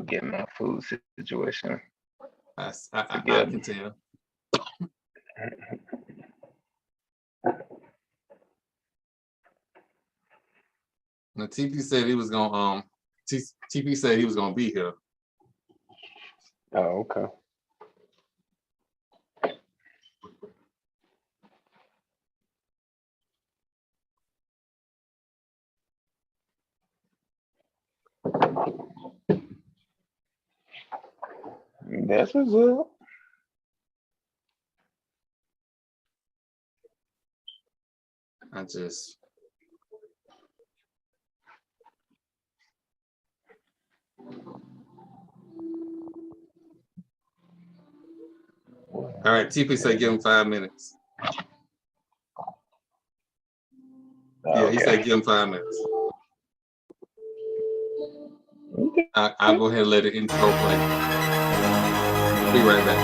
get my food situation. I can tell. Now TP said he was gonna TP said he was gonna be here. Oh, okay. That's what's up. I just all right, TP said give him 5 minutes. Yeah, he said give him 5 minutes. Okay. I'll go ahead and let the intro play. Be right back.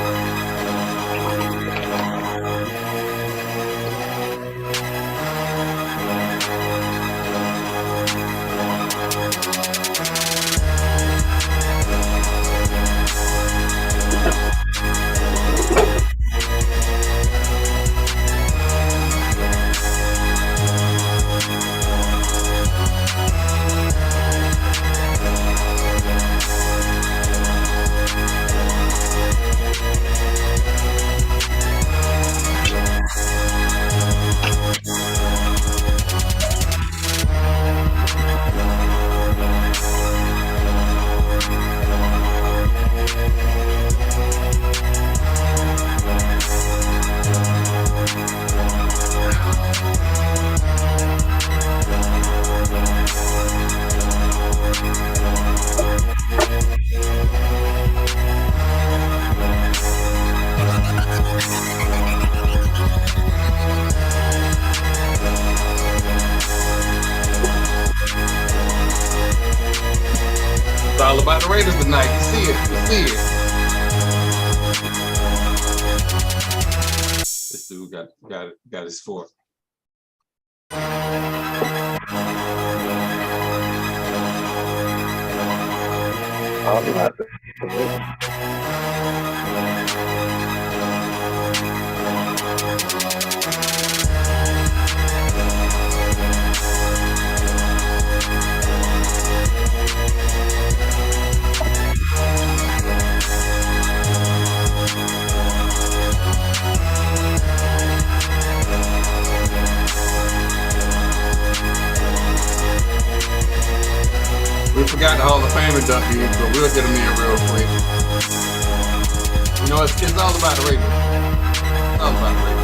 It's all about the Raiders tonight. You see it. This dude got his fourth. All about the We forgot the Hall of Famer duckies, but we'll get them in real quick. You know, it's all about the Raiders. It's all about the Raiders.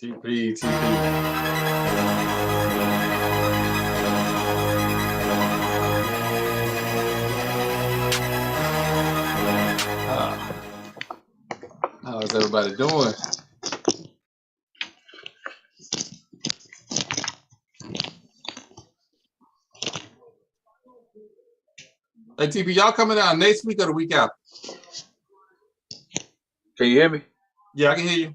TP. How's everybody doing? Hey, TP, y'all coming out next week or the week after? Can you hear me? Yeah, I can hear you.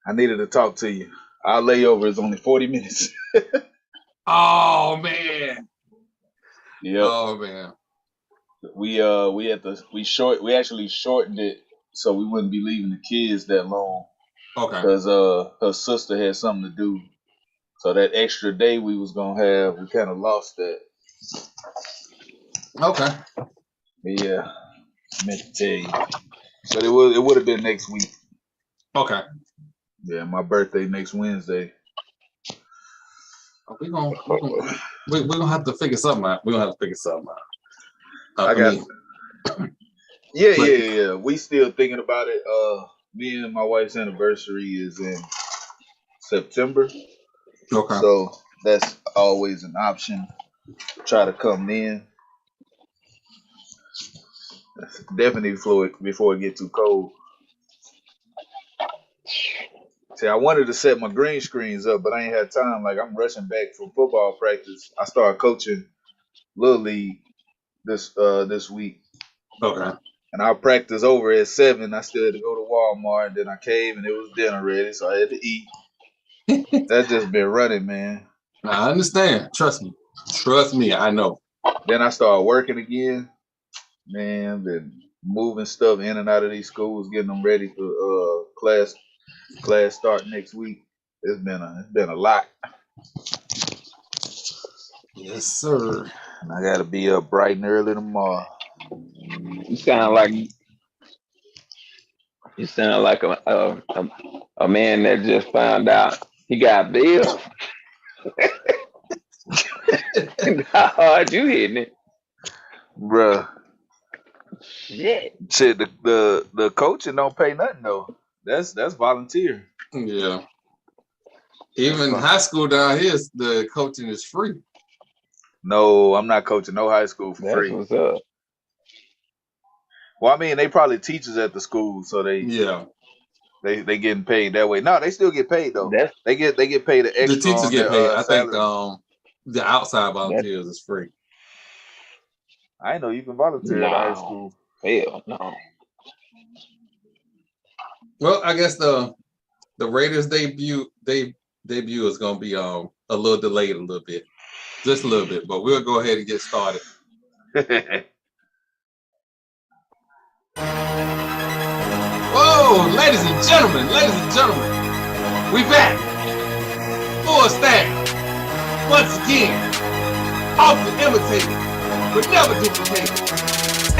I needed to talk to you. Our layover is only 40 minutes. Oh man. Yep. Oh man. We actually shortened it so we wouldn't be leaving the kids that long. Okay. Because her sister had something to do. So that extra day we was gonna have, we kind of lost that. Okay. Yeah. I meant to tell you. But it would have been next week. Okay. Yeah, my birthday next Wednesday. We're gonna have to figure something out. Yeah. We still thinking about it. me and my wife's anniversary is in September, Okay. so that's always an option. Try to come in. Definitely before it get too cold. See, I wanted to set my green screens up, but I ain't had time. Like I'm rushing back from football practice. I started coaching Little League this week. Okay. And our practice over at 7. I still had to go to Walmart. And then I came and it was dinner ready, so I had to eat. That's just been running, man. I understand. Trust me. Trust me. I know. Then I started working again. Man, been moving stuff in and out of these schools, getting them ready for class start next week. It's been a lot. Yes, sir. And I gotta be up bright and early tomorrow. You sound like a man that just found out he got bills. How hard you hitting it? Bruh. Shit. Shit, the coaching don't pay nothing though. That's volunteer. Yeah. Even high school down here, the coaching is free. No, I'm not coaching no high school for free. That's what's up. Well, I mean, they probably teachers at the school, so they getting paid that way. No, they still get paid though. They get paid an extra. The teachers get paid. I think salary. the outside volunteers is free. I know you can volunteer at high school. Hell no. Well, I guess the Raiders debut is gonna be a little delayed a little bit. Just a little bit, but we'll go ahead and get started. Whoa, ladies and gentlemen, we back. Full staff. Once again, often imitated, but never duplicated.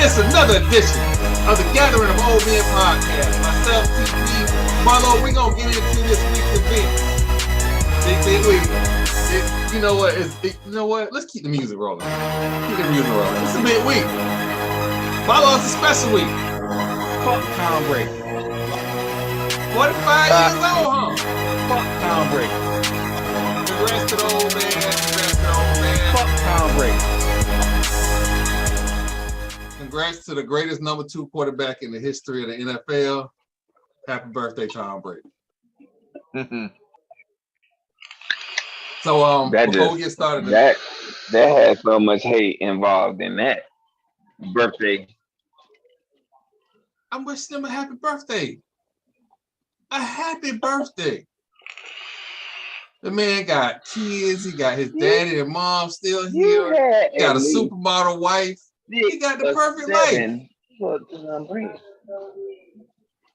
It's another edition of the Gathering of Old Men Podcast. Myself, TP, Marlo, we're gonna get into this week's event. Big week. You know what? Let's keep the music rolling. It's a big week. Marlo, it's a special week. Fuck Tom Brady. 45 years old, huh? Fuck Tom Brady. Congrats to the old man. Fuck Tom Brady. Congrats to the greatest number 2 quarterback in the history of the NFL. Happy birthday, Tom Brady. So before we get started, that has so much hate involved in that birthday. I'm wishing him a happy birthday. A happy birthday. The man got kids. He got his daddy and mom still here. He got a supermodel wife. He got the perfect life.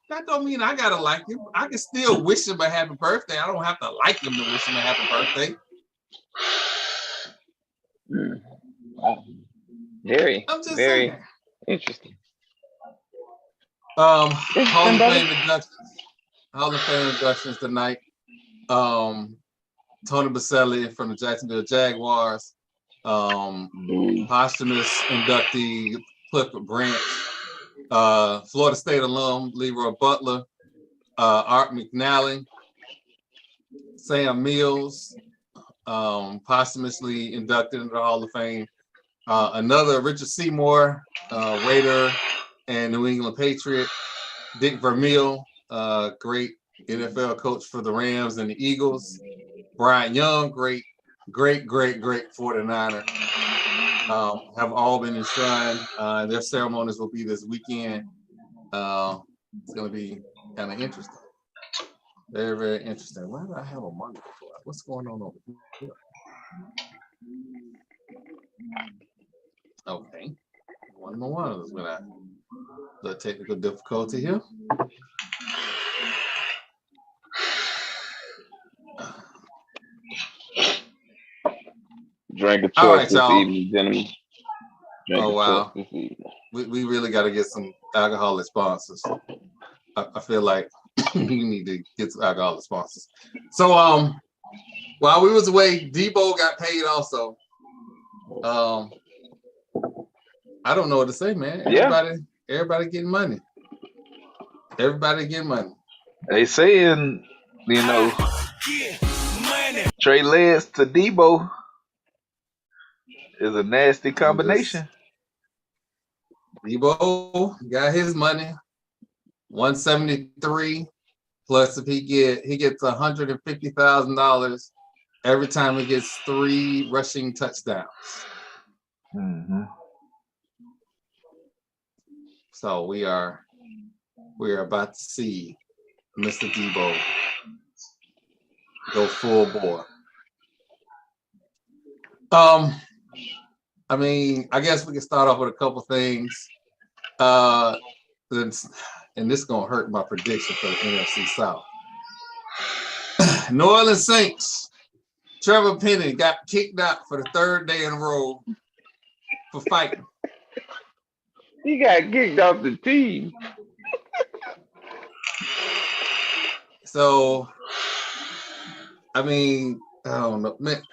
That don't mean I gotta like him. I can still wish him a happy birthday. I don't have to like him to wish him a happy birthday. Wow. Very saying. Interesting. Hall of Fame inductions tonight. Tony Baselli from the Jacksonville Jaguars. Posthumous inductee Clifford Branch. Florida State alum Leroy Butler. Art McNally. Sam Mills. Posthumously inducted into the Hall of Fame. Another Richard Seymour, Raider and New England Patriot. Dick Vermeil, great NFL coach for the Rams and the Eagles. Brian Young, great 49er. Have all been enshrined. Their ceremonies will be this weekend. It's going to be kind of interesting. Very, very interesting. Why do I have a monitor for? What's going on over here? Okay. One more of us without the technical difficulty here. Drink a choice this evening, gentlemen. Oh, wow. We really got to get some alcoholic sponsors. I feel like we need to get some alcoholic sponsors. So, while we was away, Debo got paid also. I don't know what to say, man. Everybody getting money. Everybody get money. They saying, Trey Lance to Debo is a nasty combination. Debo got his money, 173. Plus, if he gets $150,000 every time he gets 3 rushing touchdowns. Mm-hmm. So we are about to see Mr. Debo go full bore. I mean, I guess we can start off with a couple things. And this is gonna hurt my prediction for the NFC South. New Orleans Saints. Trevor Penny got kicked out for the 3rd day in a row for fighting. He got kicked off the team. So, I mean, I don't know, man.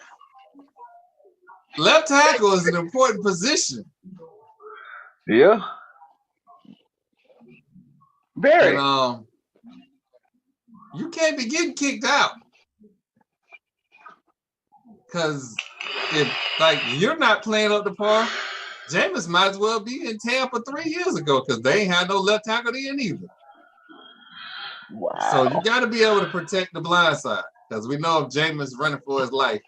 Left tackle is an important position. Yeah. Very. And, you can't be getting kicked out. Because if you're not playing up to par, Jameis might as well be in Tampa 3 years ago because they ain't had no left tackle then either. Wow. So you got to be able to protect the blind side because we know if Jameis running for his life,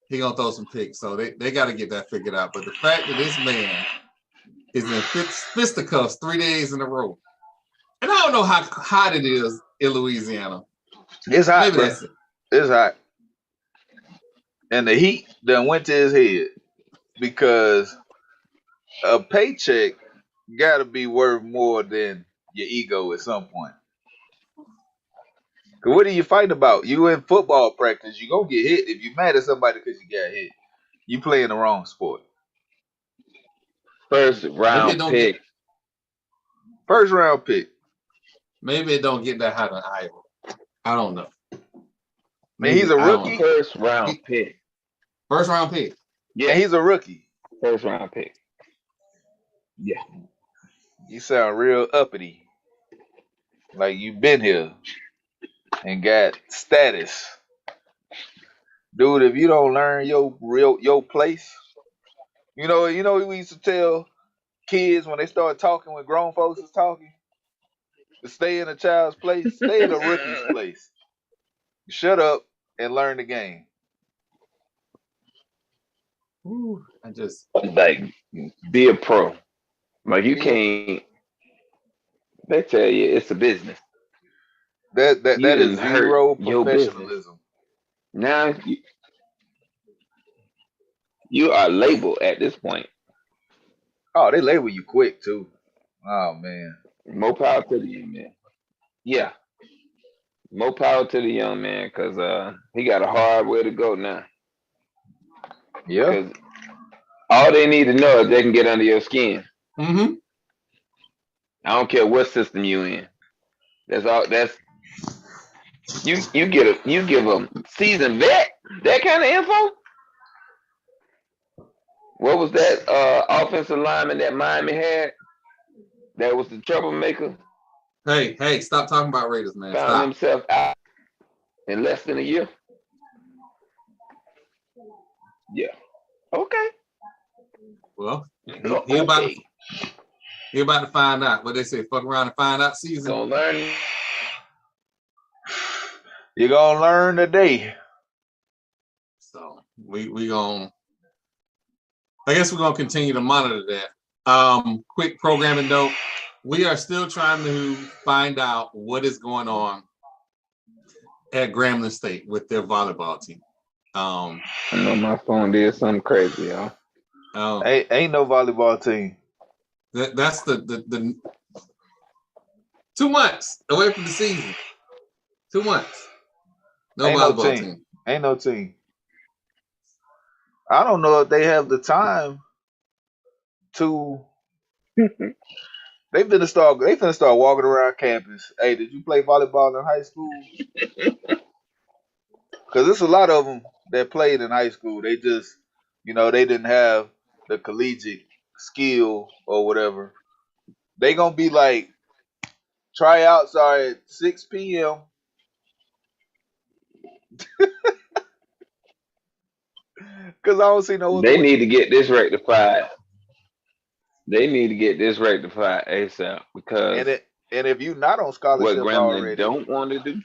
he gonna throw some picks. So they got to get that figured out. But the fact that this man is in fisticuffs 3 days in a row, and I don't know how hot it is in Louisiana. It's hot. Maybe that's it. It's hot. And the heat done went to his head because a paycheck got to be worth more than your ego at some point. Cause what are you fighting about? You in football practice, you gonna get hit. If you mad at somebody because you got hit, you playing the wrong sport. First round pick. First round pick. Maybe it don't get that hot in Iowa. I don't know. Man, he's a rookie. First round pick. First round pick. Yeah, and he's a rookie. First round pick. Yeah. You sound real uppity. Like you been here and got status. Dude, if you don't learn your place, we used to tell kids when they start talking when grown folks is talking, to stay in a child's place, stay in a rookie's place. Shut up and learn the game. Ooh, be a pro. Like you can't. They tell you it's a business. That is zero professionalism. Now you are labeled at this point. Oh, they label you quick too. Oh man. More power to the young man. Yeah. More power to the young man because he got a hard way to go now. Yeah. Because all they need to know is they can get under your skin. Mm-hmm. I don't care what system you in. That's all. That's you give a seasoned vet that kind of info. What was that offensive lineman that Miami had? That was the troublemaker. Hey, stop talking about Raiders, man. Found himself out in less than a year. Yeah. Okay. Well, he about to find out. What they say, fuck around and find out season. Gonna learn. You're gonna learn today. So we gonna. I guess we're gonna continue to monitor that. Quick programming note: we are still trying to find out what is going on at Grambling State with their volleyball team. I know my phone did something crazy, y'all. Ain't no volleyball team. That's the 2 months away from the season. 2 months. No volleyball team. Ain't no team. I don't know if they have the time to. They finna start walking around campus. Hey, did you play volleyball in high school? Because there's a lot of them that played in high school. They just, they didn't have the collegiate skill or whatever. They gonna be like Tryouts are at 6 p.m. Because I don't see no other They way. need to get this rectified. They need to get this rectified ASAP because And if you're not on what scholarship Gremlin already, don't want to do,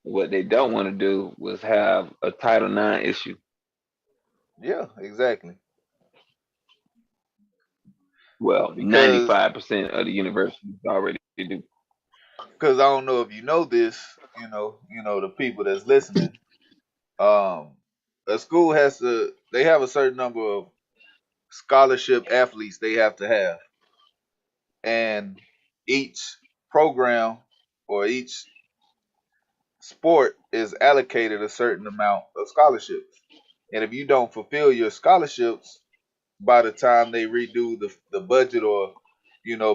what they don't want to do was have a Title IX issue. yeah, exactly. Well, Because 95% of the universities already do. I don't know if you know this, the people that's listening, a school they have a certain number of scholarship athletes they have to have, and each program or each sport is allocated a certain amount of scholarships. And if you don't fulfill your scholarships by the time they redo the budget, or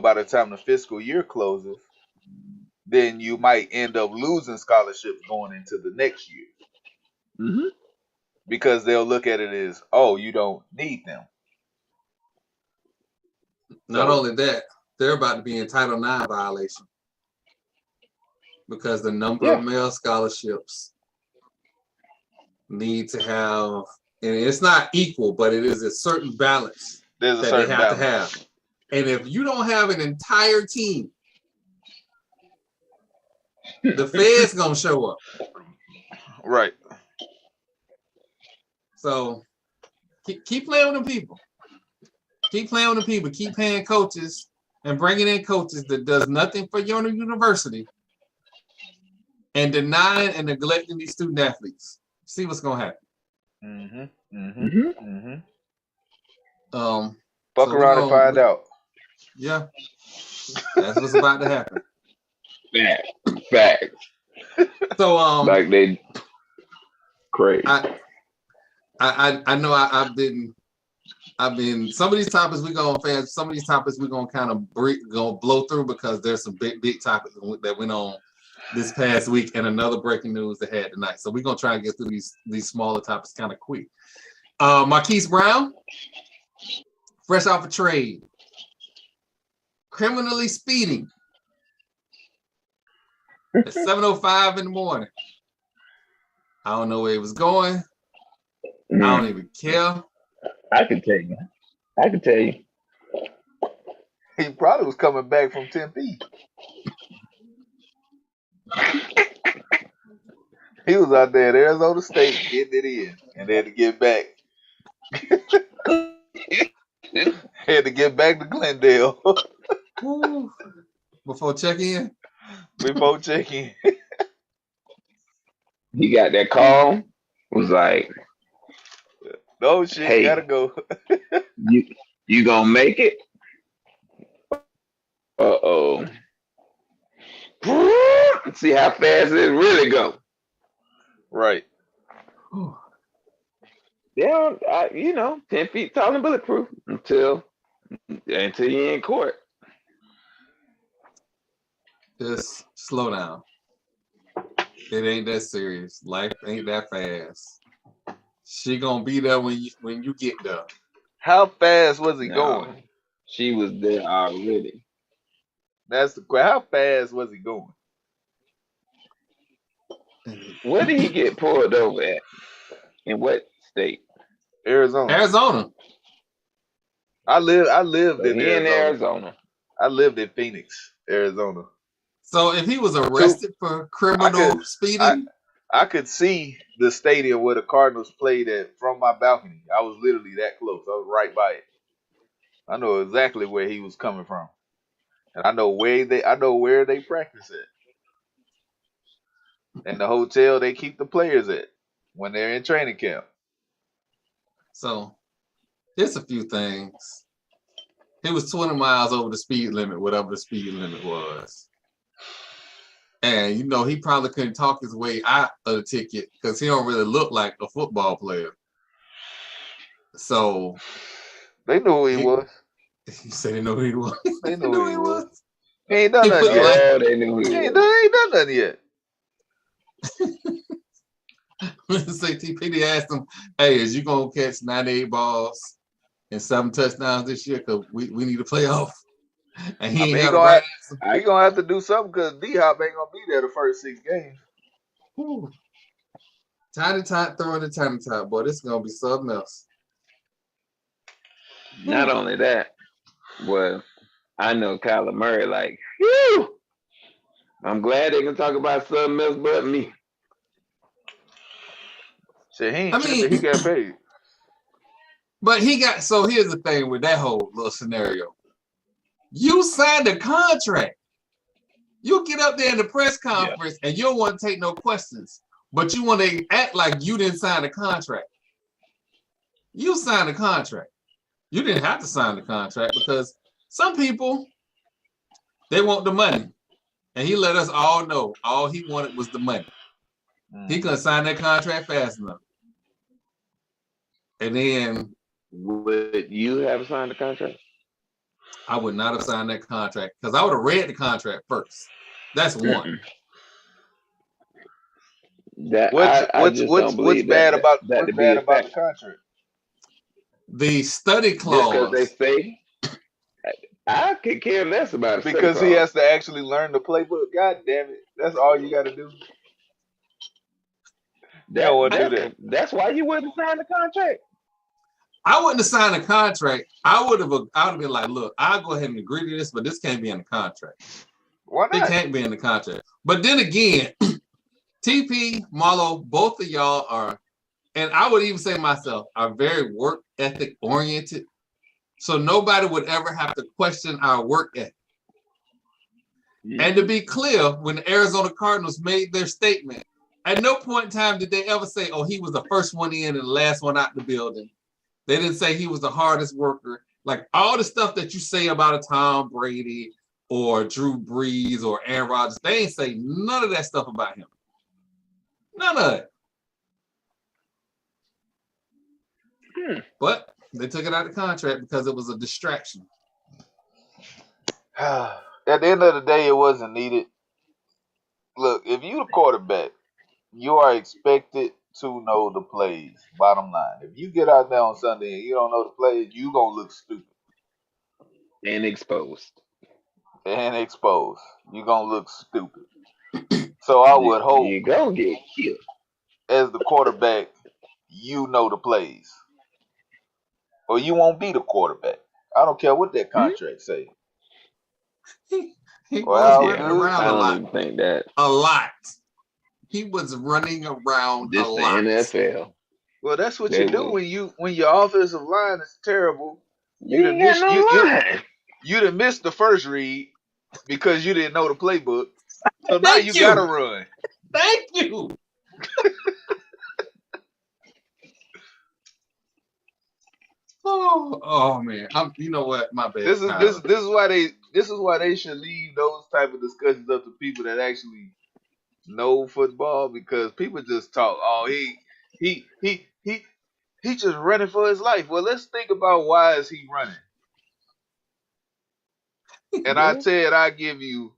by the time the fiscal year closes, then you might end up losing scholarships going into the next year, Mm-hmm. because they'll look at it as, oh, you don't need them. Not only that, they're about to be in Title IX violation because the number of male scholarships need to have, and it's not equal, but it is a certain balance There's a that certain they have balance. to have. And if you don't have an entire team, the Fed's gonna show up. Right. So keep playing with them people. Keep playing with the people. Keep paying coaches and bringing in coaches that does nothing for your university and denying and neglecting these student athletes. See what's gonna happen. Mm-hmm. Mm-hmm. Mm-hmm. Fuck So around and find out. Yeah, that's what's about to happen. Facts. So like they crazy. I know I've been some of these topics we gonna kind of blow through because there's some big topics that went on this past week and another breaking news that had tonight. So we're gonna try and get through these smaller topics kind of quick. Marquise Brown, fresh off a trade, criminally speeding at 7:05 in the morning. I don't know where he was going. I don't even care. I can tell you. He probably was coming back from Tempe. He was out there at Arizona State getting it in, and had to get back. Had to get back to Glendale. Before check-in? Before check-in. He got that call. Was like, no shit, hey, gotta go. you gonna make it? Uh-oh. See how fast it really go. Right. Yeah, 10 feet tall and bulletproof until you're in court. Just slow down. It ain't that serious. Life ain't that fast. She gonna be there when you get there. How fast was he going? She was there already. That's the question. How fast was he going? Where did he get pulled over at? In what state? Arizona. I lived in Arizona. I lived in Phoenix, Arizona. So if he was arrested for criminal speeding, I could see the stadium where the Cardinals played at from my balcony. I was literally that close. I was right by it. I know exactly where he was coming from, and I know where they practice at, and the hotel they keep the players at when they're in training camp. So here's a few things. He was 20 miles over the speed limit, whatever the speed limit was. And, he probably couldn't talk his way out of the ticket because he don't really look like a football player. So. They knew who he was. You said they knew who he was? They knew who he was. He ain't done nothing yet. They knew who he was. He ain't done nothing yet. Say TPD asked him, hey, is you going to catch 98 balls and 7 touchdowns this year? Because we need a playoff. And he I ain't mean, had a right he gonna have to do something because D-Hop ain't gonna be there the first 6 games. answer. Tiny Tot throwing the Tiny Tot, boy. This is gonna be something else. Not only that, well, I know Kyler Murray. Like, whew, I'm glad they can talk about something else but me. Shit, he ain't tripping. He got paid. But he got. So here's the thing with that whole little scenario. You signed a contract. You get up there in the press conference and you don't want to take no questions, but you want to act like you didn't sign the contract. You signed the contract. You didn't have to sign the contract because some people, they want the money. And he let us all know all he wanted was the money. He couldn't sign that contract fast enough. And then... Would you have signed the contract? I would not have signed that contract because I would have read the contract first. That's one. What's bad about the contract? The study clause. Because they say I could care less about it. Because he has to actually learn the playbook. God damn it. That's all you got to do. That's why you wouldn't sign the contract. I wouldn't have signed a contract. I would have been like, look, I'll go ahead and agree to this, but this can't be in the contract. Why not? It can't be in the contract. But then again, TP, Marlo, both of y'all are, and I would even say myself, are very work ethic oriented. So nobody would ever have to question our work ethic. And to be clear, when the Arizona Cardinals made their statement, at no point in time did they ever say, oh, he was the first one in and the last one out the building. They didn't say he was the hardest worker. Like all the stuff that you say about a Tom Brady or Drew Brees or Aaron Rodgers, they ain't say none of that stuff about him. None of it. But they took it out of the contract because it was a distraction. At the end of the day, it wasn't needed. Look, if you're the quarterback, you are expected to know the plays. Bottom line. If you get out there on Sunday and you don't know the plays, you're going to look stupid. And exposed. You're going to look stupid. So I would hope you're going to get killed. As the quarterback, you know the plays. Or you won't be the quarterback. I don't care what that contract say. He was running around I don't even think that. A lot. He was running around a lot. This the NFL. Well, that's what you do when your offensive line is terrible. You done missed the first read because you didn't know the playbook. So now you gotta run. Thank you. Oh man. You know what? My bad. This is why they should leave those type of discussions up to people that actually know football, because people just talk, oh, he just running for his life. Well, let's think about why is he running. And I give you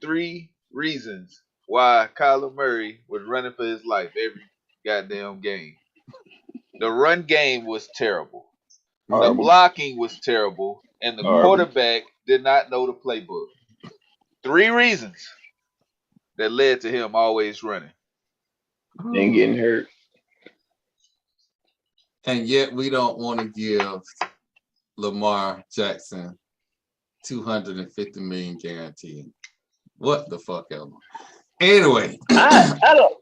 3 reasons why Kyler Murray was running for his life every goddamn game. The run game was terrible. The blocking was terrible, and the quarterback did not know the playbook. 3 reasons that led to him always running. And getting hurt. And yet we don't want to give Lamar Jackson $250 million guarantee. What the fuck ever. Anyway. I don't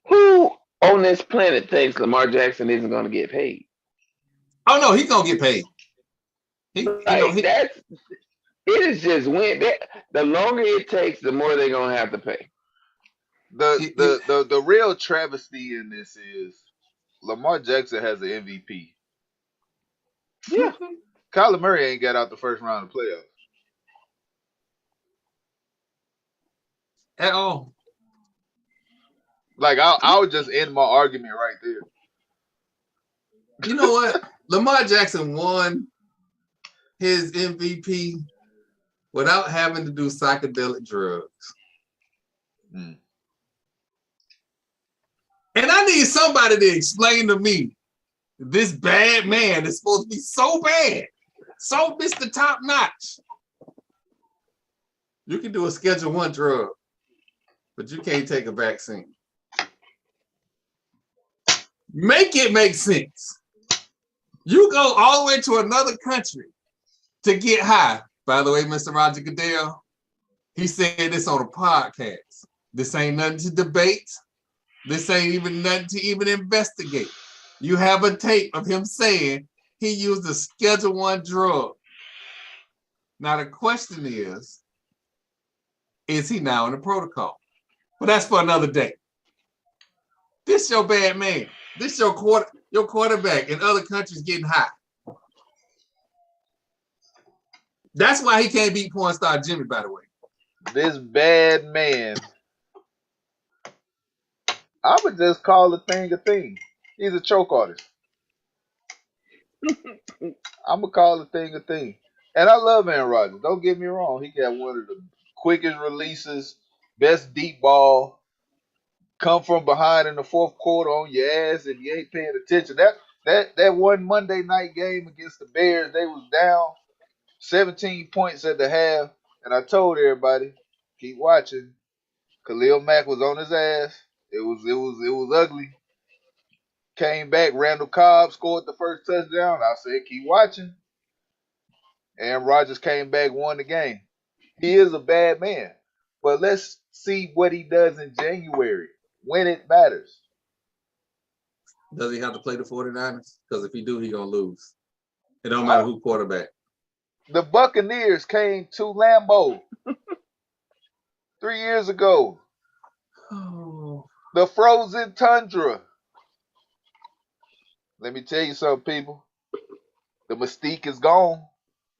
who on this planet thinks Lamar Jackson isn't gonna get paid? Oh no, he's gonna get paid. It is just the longer it takes, the more they're gonna have to pay. The real travesty in this is Lamar Jackson has an MVP. Yeah. Kyler Murray ain't got out the first round of playoffs. At all. Like I would just end my argument right there. You know what? Lamar Jackson won his MVP without having to do psychedelic drugs. And I need somebody to explain to me this bad man is supposed to be so bad, So Mr. Top Notch. You can do a Schedule 1 drug, but you can't take a vaccine. Make it make sense. You go all the way to another country to get high. By the way, Mr. Roger Goodell, he said this on a podcast. This ain't nothing to debate. This ain't even nothing to even investigate. You have a tape of him saying he used a Schedule 1 drug. Now the question is he now in the protocol? But that's for another day. This your bad man. This your quarterback in other countries getting high. That's why he can't beat porn star Jimmy, by the way. This bad man. I would just call a thing. He's a choke artist. I'm going to call a thing. And I love Aaron Rodgers. Don't get me wrong. He got one of the quickest releases, best deep ball, come from behind in the fourth quarter on your ass if you ain't paying attention. That one Monday night game against the Bears, they was down 17 points at the half, and I told everybody, keep watching. Khalil Mack was on his ass. It was ugly. Came back, Randall Cobb scored the first touchdown. I said, keep watching. Aaron Rodgers came back, won the game. He is a bad man. But let's see what he does in January when it matters. Does he have to play the 49ers? Because if he do, he going to lose. It don't matter who quarterback. The Buccaneers came to Lambeau 3 years ago. Oh. The frozen tundra. Let me tell you something, people. The mystique is gone.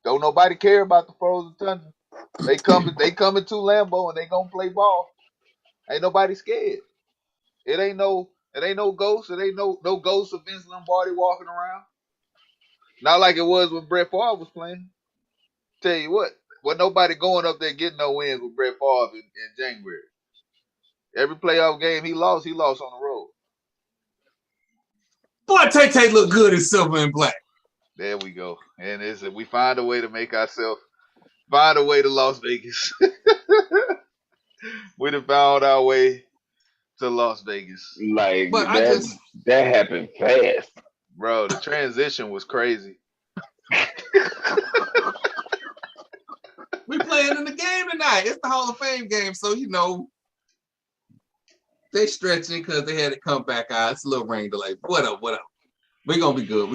Don't nobody care about the frozen tundra. They coming to Lambeau and they gonna play ball. Ain't nobody scared. It ain't no ghost. It ain't no ghost of Vince Lombardi walking around. Not like it was when Brett Favre was playing. Tell you what, wasn't nobody going up there getting no wins with Brett Favre in January. Every playoff game he lost on the road. Boy, Tay look good in silver and black. There we go. And we find a way to find a way to Las Vegas. We done found our way to Las Vegas. Like, but that happened fast. Bro, the transition was crazy. We playing in the game tonight. It's the Hall of Fame game, so they stretching because they had to come back out. It's a little rain delay. What up? We're gonna be good.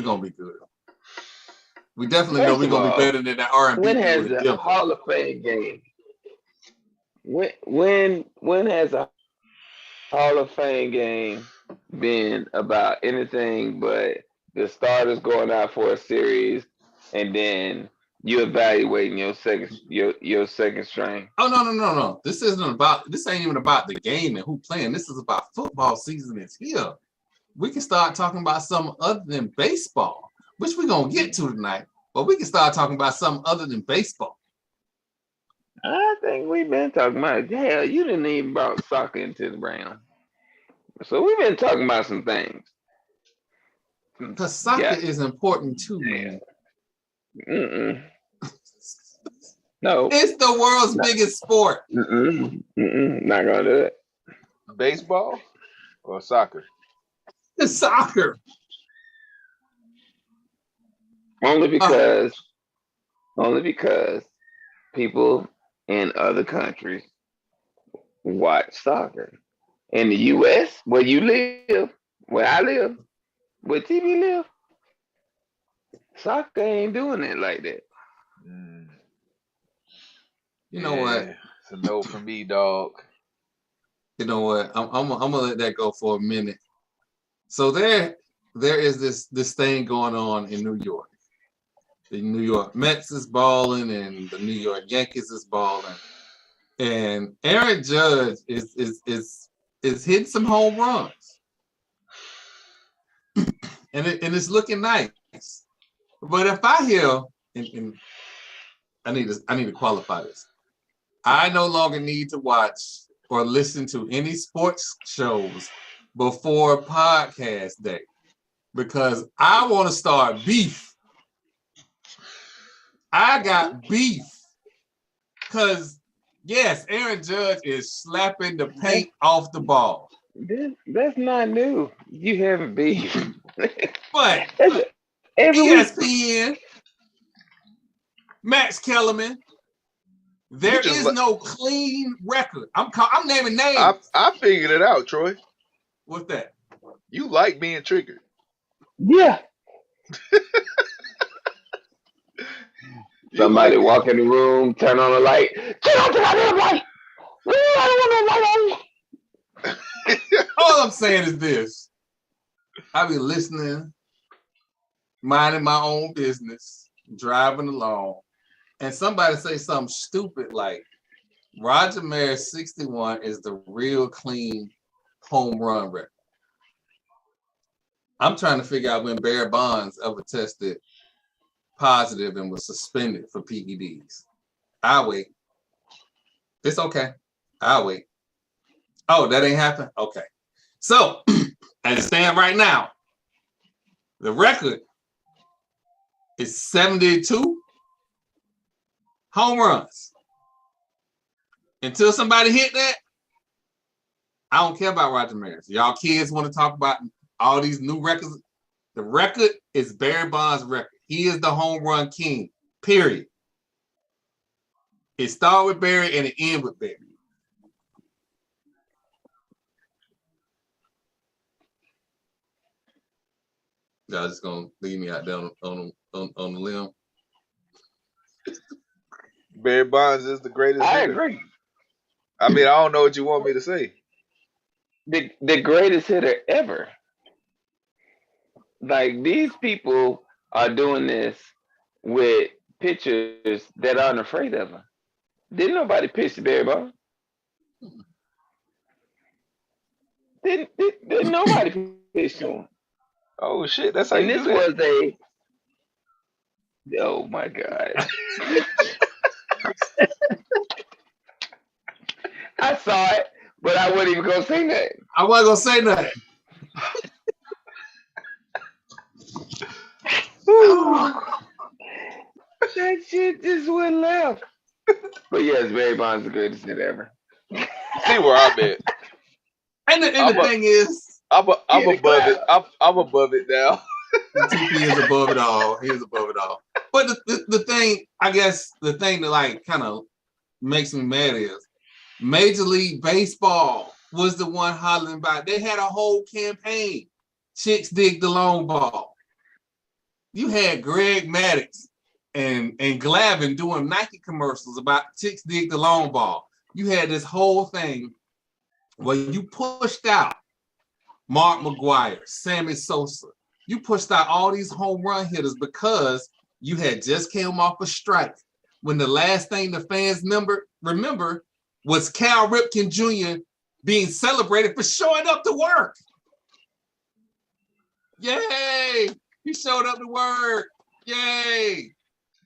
We definitely know we're gonna be better than that R&B. When has the Hall of Fame game? When has a Hall of Fame game been about anything but the starters going out for a series and then you evaluating your second string? Oh no. This ain't even about the game and who playing. This is about football season is here. We can start talking about something other than baseball, which we're gonna get to tonight, but we can start talking about something other than baseball. I think we've been talking about hell, you didn't even brought soccer into the round. So we've been talking about some things. Because soccer is important too, man. No. It's the world's biggest sport. Not gonna do it. Baseball or soccer? It's soccer. Only because people in other countries watch soccer. In the U.S., where you live, where I live, where TV live, soccer ain't doing it like that. You know what? It's a no for me, dog. You know what? I'm gonna let that go for a minute. So there is this thing going on in New York. The New York Mets is balling, and the New York Yankees is balling, and Aaron Judge is hitting some home runs, and it's looking nice. But if I hear, and I need to qualify this. I no longer need to watch or listen to any sports shows before podcast day because I want to start beef. I got beef. Because, yes, Aaron Judge is slapping the paint off the ball. That's not new. You haven't beef. But Every week. ESPN, Max Kellerman, there is no clean record. I'm naming names. I figured it out, Troy. What's that? You like being triggered. Yeah. Somebody walk in the room, turn on the light. Turn on the light. I don't want no light on. All I'm saying is this. I be listening, minding my own business, driving along, and somebody say something stupid like, Roger Maris 61 is the real clean home run record. I'm trying to figure out when Barry Bonds ever tested positive and was suspended for PEDs. I'll wait. It's okay. I'll wait. Oh, that ain't happened? Okay. So, as it stands right now, the record is 72 home runs. Until somebody hit that, I don't care about Roger Maris. Y'all kids want to talk about all these new records. The record is Barry Bonds' record. He is the home run king, period. It started with Barry and it ended with Barry. Y'all just gonna leave me out there on the limb. Barry Bonds is the greatest I hitter. agree. I mean, I don't know what you want me to say. The greatest hitter ever. Like, these people are doing this with pitchers that aren't afraid of him. Didn't nobody pitch to Barry Bonds? Didn't nobody pitch to him? Oh shit, that's how And you this do that. was oh my God. I saw it, but I wasn't even gonna say nothing. I wasn't gonna say nothing. That shit just went left. But yes, Barry Bonds is the greatest hit ever. See where I'm at. And the thing is, I'm above it. I'm above it now. TP is above it all. He is above it all. But the thing, I guess, the thing that like kind of makes me mad is Major League Baseball was the one hollering about. They had a whole campaign. Chicks dig the long ball. You had Greg Maddux and Glavin doing Nike commercials about chicks dig the long ball. You had this whole thing where you pushed out Mark McGwire, Sammy Sosa. You pushed out all these home run hitters because you had just came off a strike. When the last thing the fans remember was Cal Ripken Jr. being celebrated for showing up to work. Yay! He showed up to work. Yay!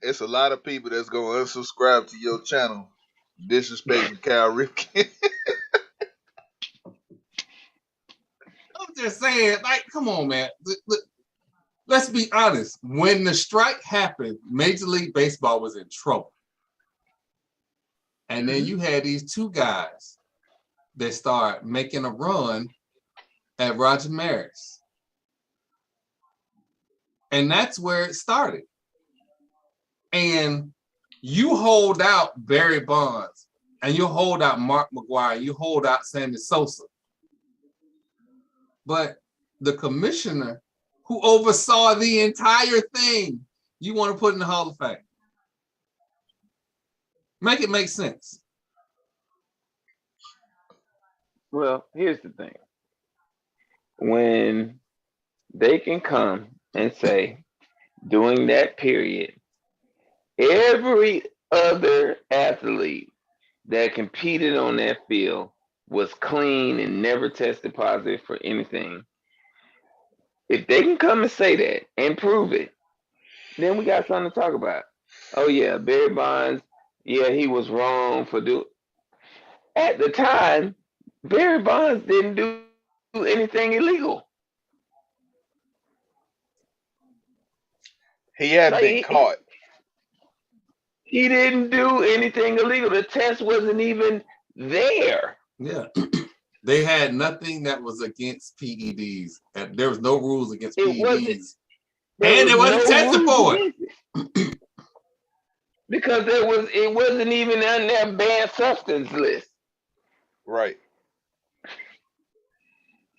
It's a lot of people that's gonna unsubscribe to your channel, disrespecting Cal Ripken. I'm just saying, like, come on, man. Let's be honest. When the strike happened, Major League Baseball was in trouble. And then you had these two guys that start making a run at Roger Maris. And that's where it started. And you hold out Barry Bonds, and you hold out Mark McGwire, you hold out Sammy Sosa. But the commissioner who oversaw the entire thing, you want to put in the Hall of Fame. Make it make sense. Well, here's the thing. When they can come and say, during that period, every other athlete that competed on that field was clean and never tested positive for anything. If they can come and say that and prove it, then we got something to talk about. Oh yeah, Barry Bonds, yeah, he was wrong for doing. At the time, Barry Bonds didn't do anything illegal. He hadn't been caught. He didn't do anything illegal. The test wasn't even there. Yeah. They had nothing that was against PEDs. And there was no rules against It wasn't. PEDs. There And was it wasn't no tested rules for against it. Because it wasn't even on their banned substance list. Right.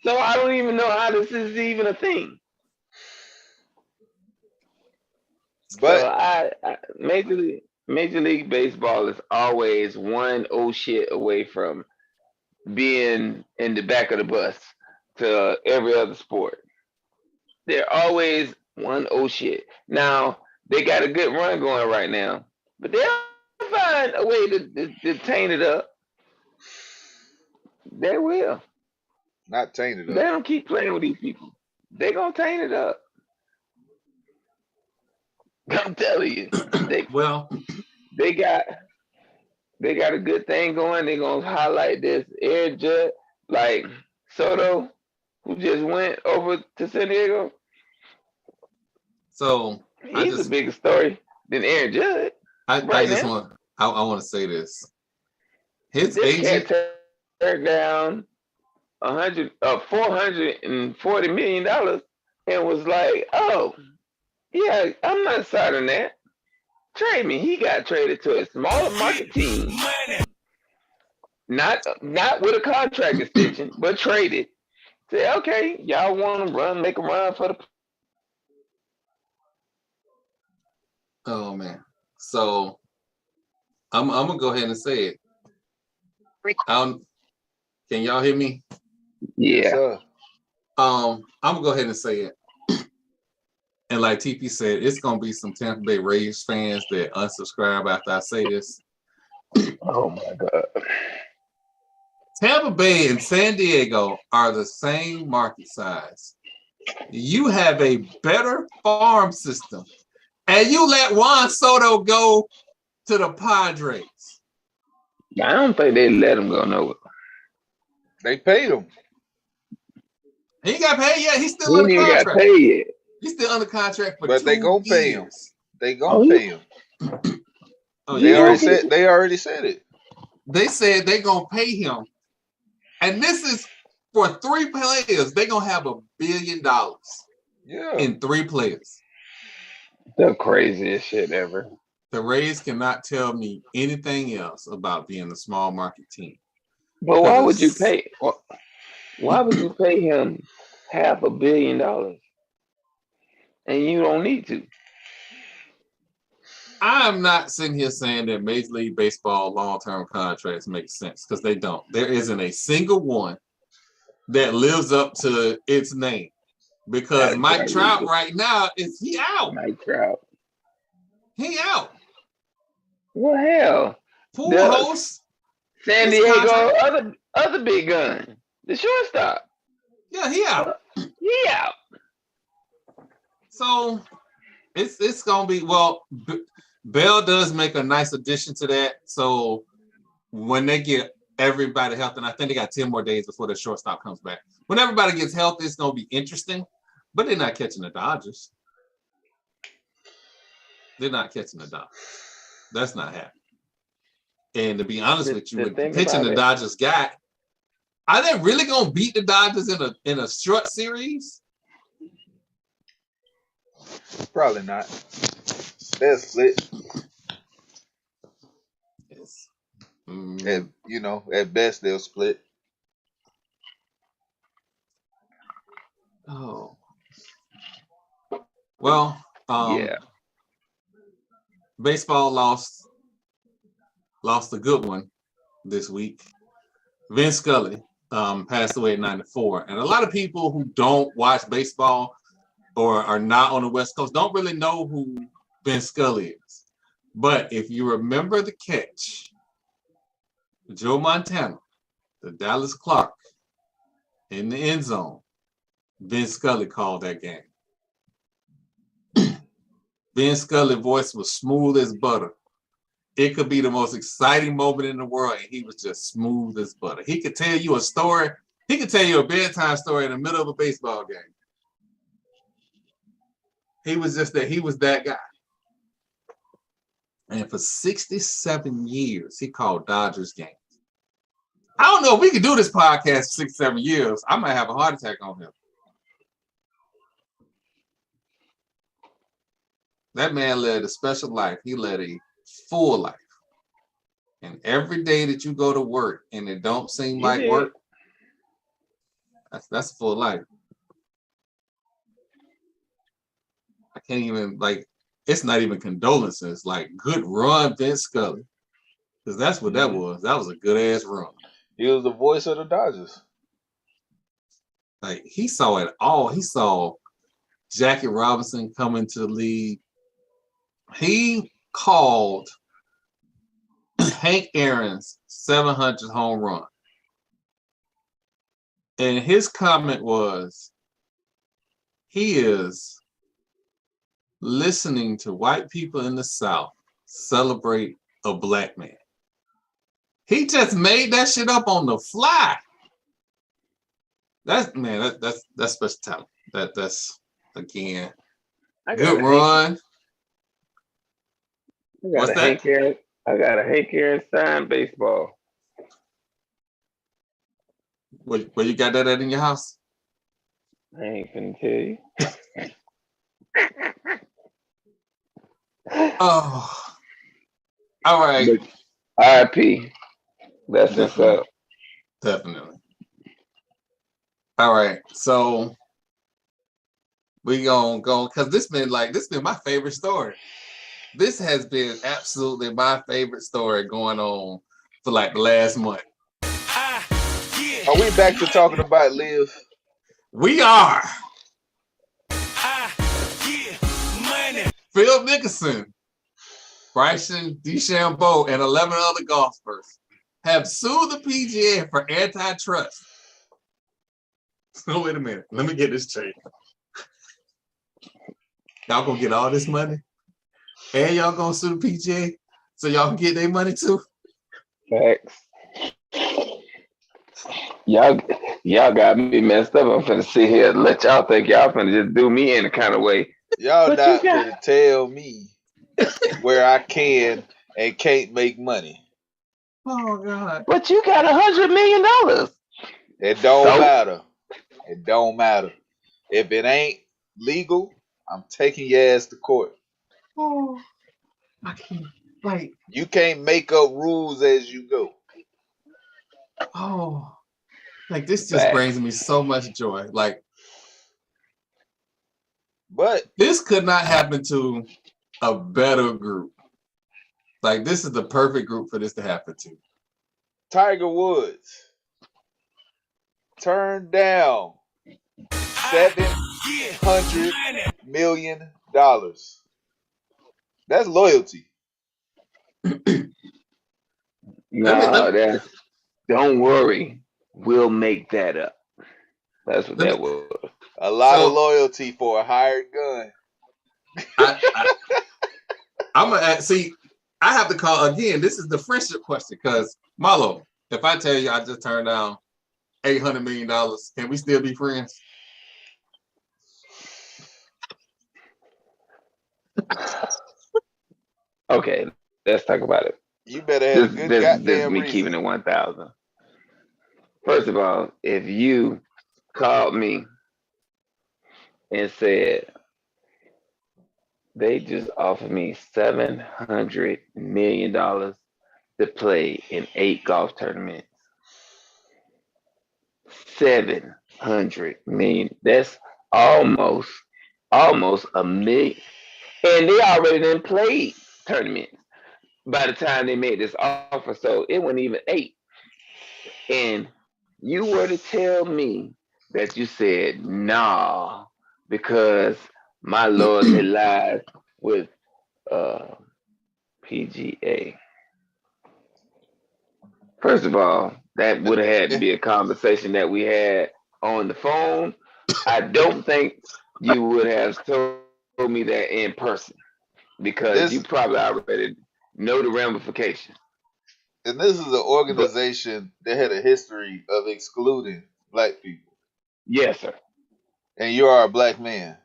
So I don't even know how this is even a thing. But So Major League Baseball is always one old shit away from being in the back of the bus to every other sport. They're always one old shit. Now they got a good run going right now, but they'll find a way to taint it up. They will. not tainted They up. don't keep playing with these people. They gonna taint it up. I'm telling you, well, they got a good thing going. They're gonna highlight this Aaron Judge, like Soto, who just went over to San Diego. so He's a bigger story than Aaron Judge. I want to say this. His This agent cat turned down $440 million and was like, "Oh, yeah, I'm not signing that. Trade me." He got traded to a smaller market team, not with a contract extension, but traded. Say, okay, y'all want to make a run for the. Oh man. So I'm gonna go ahead and say it. Can y'all hear me? Yes, Yeah. sir. I'm gonna go ahead and say it. And like TP said, it's gonna be some Tampa Bay Rays fans that unsubscribe after I say this. Oh my God. Tampa Bay and San Diego are the same market size. You have a better farm system, and you let Juan Soto go to the Padres. I don't think they let him go nowhere. They paid him. He got paid yet. He's still He under ain't even got contract. paid yet. He's still under contract for But 2 they gonna pay him. years. They gonna pay him. Oh, They yeah. already said it. They said they're gonna pay him. And this is for 3 players. They're gonna have $1 billion Yeah. in 3 players. The craziest shit ever. The Rays cannot tell me anything else about being a small market team. But why would you pay? Why would you pay him $500 million and you don't need to? I'm not sitting here saying that Major League Baseball long-term contracts make sense, because they don't. There isn't a single one that lives up to its name. Because That's Mike right. Trout right now he out. Mike Trout. He out. Well, hell, Pujols. San His Diego, contract. other big gun, the shortstop. Yeah, he out. He out. So it's gonna be, well, Bell does make a nice addition to that. So when they get everybody healthy, and I think they got 10 more days before the shortstop comes back. When everybody gets healthy, it's gonna be interesting. But they're not catching the Dodgers. They're not catching the Dodgers. That's not happening. And to be honest with you, with the pitching the Dodgers got, are they really gonna beat the Dodgers in a short series? Probably not. They're split. Yes. At best they'll split. Oh. Well, Yeah. Baseball lost a good one this week. Vince Scully passed away at 94. And a lot of people who don't watch baseball or are not on the West Coast don't really know who Vince Scully is. But if you remember the catch, Joe Montana, the Dallas Clark, in the end zone, Vince Scully called that game. Vince Scully's voice was smooth as butter. It could be the most exciting moment in the world, and he was just smooth as butter. He could tell you a story. He could tell you a bedtime story in the middle of a baseball game. He was just that. He was that guy. And for 67 years, he called Dodgers games. I don't know if we can do this podcast for 6, 7 years. I might have a heart attack on him. That man led a special life. He led a full life. And every day that you go to work and it don't seem like work, that's a full life. I can't even, like, it's not even condolences. Like, good run, Vince Scully. Because that's what that was. That was a good-ass run. He was the voice of the Dodgers. Like, he saw it all. He saw Jackie Robinson come into the league. He called Hank Aaron's 700th home run. And his comment was, he is listening to white people in the South celebrate a black man. He just made that shit up on the fly. That's special talent. That's again good run. What's that? I got a Hank Aaron signed baseball. Where you got that at in your house? I ain't gonna tell you. Oh, all right. RIP. That's what's up. Definitely. All right. So we gonna go because this been my favorite story. This has been absolutely my favorite story going on for like the last month. Are we back to talking about Liv? We are. Phil Mickelson, Bryson DeChambeau, and 11 other golfers have sued the PGA for antitrust. So wait a minute. Let me get this straight. Y'all gonna get all this money? And y'all gonna sue the PGA so y'all can get their money too? Facts. Y'all got me messed up. I'm finna sit here and let y'all think y'all finna just do me in a kind of way. Y'all not finna tell me where I can and can't make money. Oh God! But you got $100 million. It don't matter. It don't matter. If it ain't legal, I'm taking your ass to court. Oh, I can't. Like, you can't make up rules as you go. Oh, like this just brings me so much joy. Like, but this could not happen to a better group. Like, this is the perfect group for this to happen to. Tiger Woods turned down $700 million. That's loyalty. No, don't worry. We'll make that up. That's what that was. A lot of loyalty for a hired gun. I'm going to see, I have to call again. This is the friendship question because, Marlo, if I tell you I just turned down $800 million, can we still be friends? Okay, let's talk about it. You better have a good goddamn this is me reason. keeping it 1,000. First of all, if you called me and said they just offered me $700 million to play in 8 golf tournaments, $700 million. That's almost $1 million. And they already done played tournaments by the time they made this offer, so it wasn't even 8. And you were to tell me that you said nah because my loyalty lies with PGA. First of all, that would have had to be a conversation that we had on the phone. I don't think you would have told me that in person because you probably already know the ramifications. And this is an organization that had a history of excluding black people. Yes, sir. And you are a black man.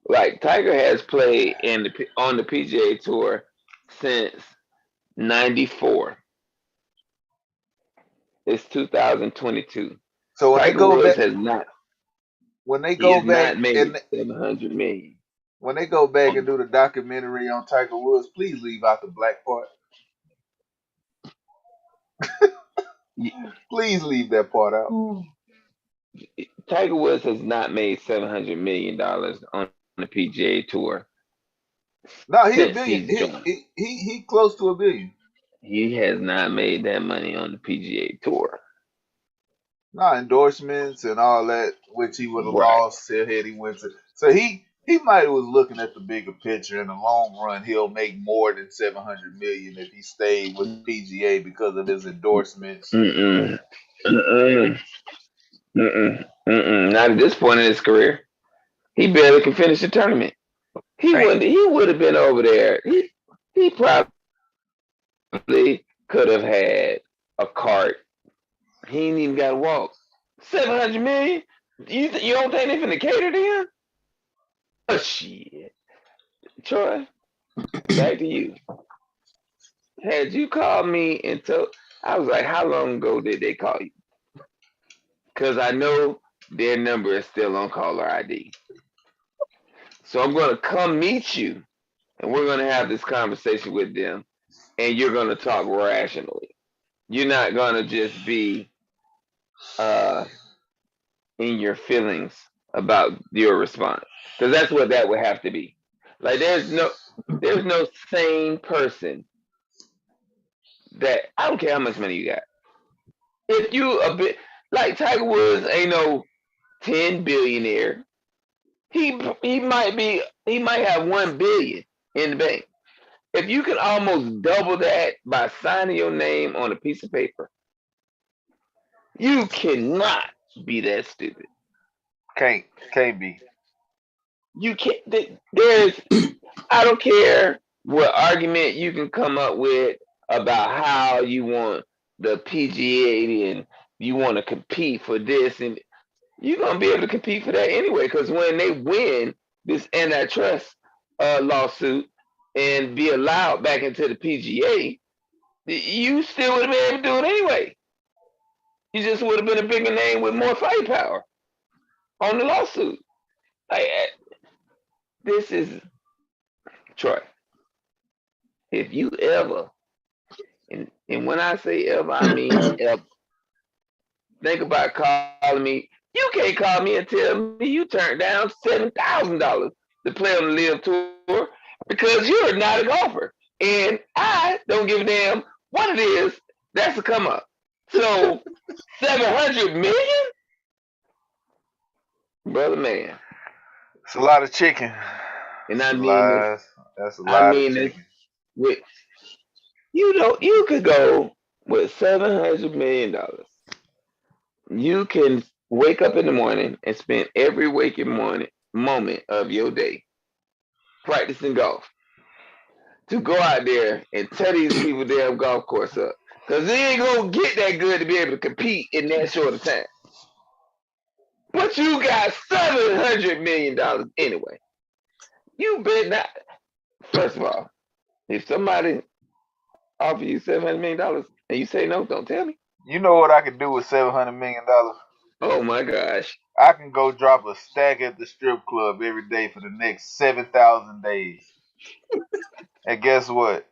Like Tiger has played on the PGA Tour since '94. It's 2022. So when they Tiger go Woods back, has not. when they He go has back not made and 700 million. when they go back and do the documentary on Tiger Woods, please leave out the black part. Please leave that part out. Tiger Woods has not made $700 million on the PGA Tour No, he a since billion. he's joined. He close to a billion. He has not made that money on the PGA Tour. No endorsements and all that, which he would have Right. lost had he went to. So he might have was looking at the bigger picture. In the long run, he'll make more than 700 million if he stayed with the PGA because of his endorsements. Mm-mm. Mm-mm. Mm-mm. Mm-mm. Not at this point in his career. He barely can finish the tournament. He Damn. wouldn't. He would have been over there. He probably could have had a cart. He ain't even got to walk. 700 million. You don't think they finna cater to him? Oh shit, Troy. Back to you. Had you called me and told, I was like, how long ago did they call you? Because I know their number is still on caller ID. So I'm gonna come meet you, and we're gonna have this conversation with them, and you're gonna talk rationally. You're not gonna just be uh in your feelings about your response, because that's what that would have to be. Like there's no sane person that I don't care how much money you got. If you a bit like Tiger Woods ain't no 10 billionaire. He might have 1 billion in the bank. If you can almost double that by signing your name on a piece of paper, you cannot be that stupid. Can't be. You can't. There's. I don't care what argument you can come up with about how you want the PGA and you want to compete for this, and you're gonna be able to compete for that anyway. Because when they win this antitrust lawsuit and be allowed back into the PGA, you still would have been able to do it anyway. You just would have been a bigger name with more firepower on the lawsuit. Like, this is Troy. If you ever, and when I say ever, I mean ever. Think about calling me. You can't call me and tell me you turned down $7,000 to play on the Live Tour because you're not a golfer, and I don't give a damn what it is. That's a come up. So 700 million, brother man, It's a lot of chicken. and It's I a mean this. lot. That's a I lot of mean this chicken. with you could go with $700 million. You can wake up in the morning and spend every waking morning moment of your day practicing golf to go out there and tear these people damn golf course up. Cause they ain't gonna get that good to be able to compete in that short of time. But you got $700 million anyway. You bet not. First of all, if somebody offer you $700 million and you say no, don't tell me. You know what I could do with $700 million? Oh my gosh. I can go drop a stack at the strip club every day for the next 7,000 days. And guess what?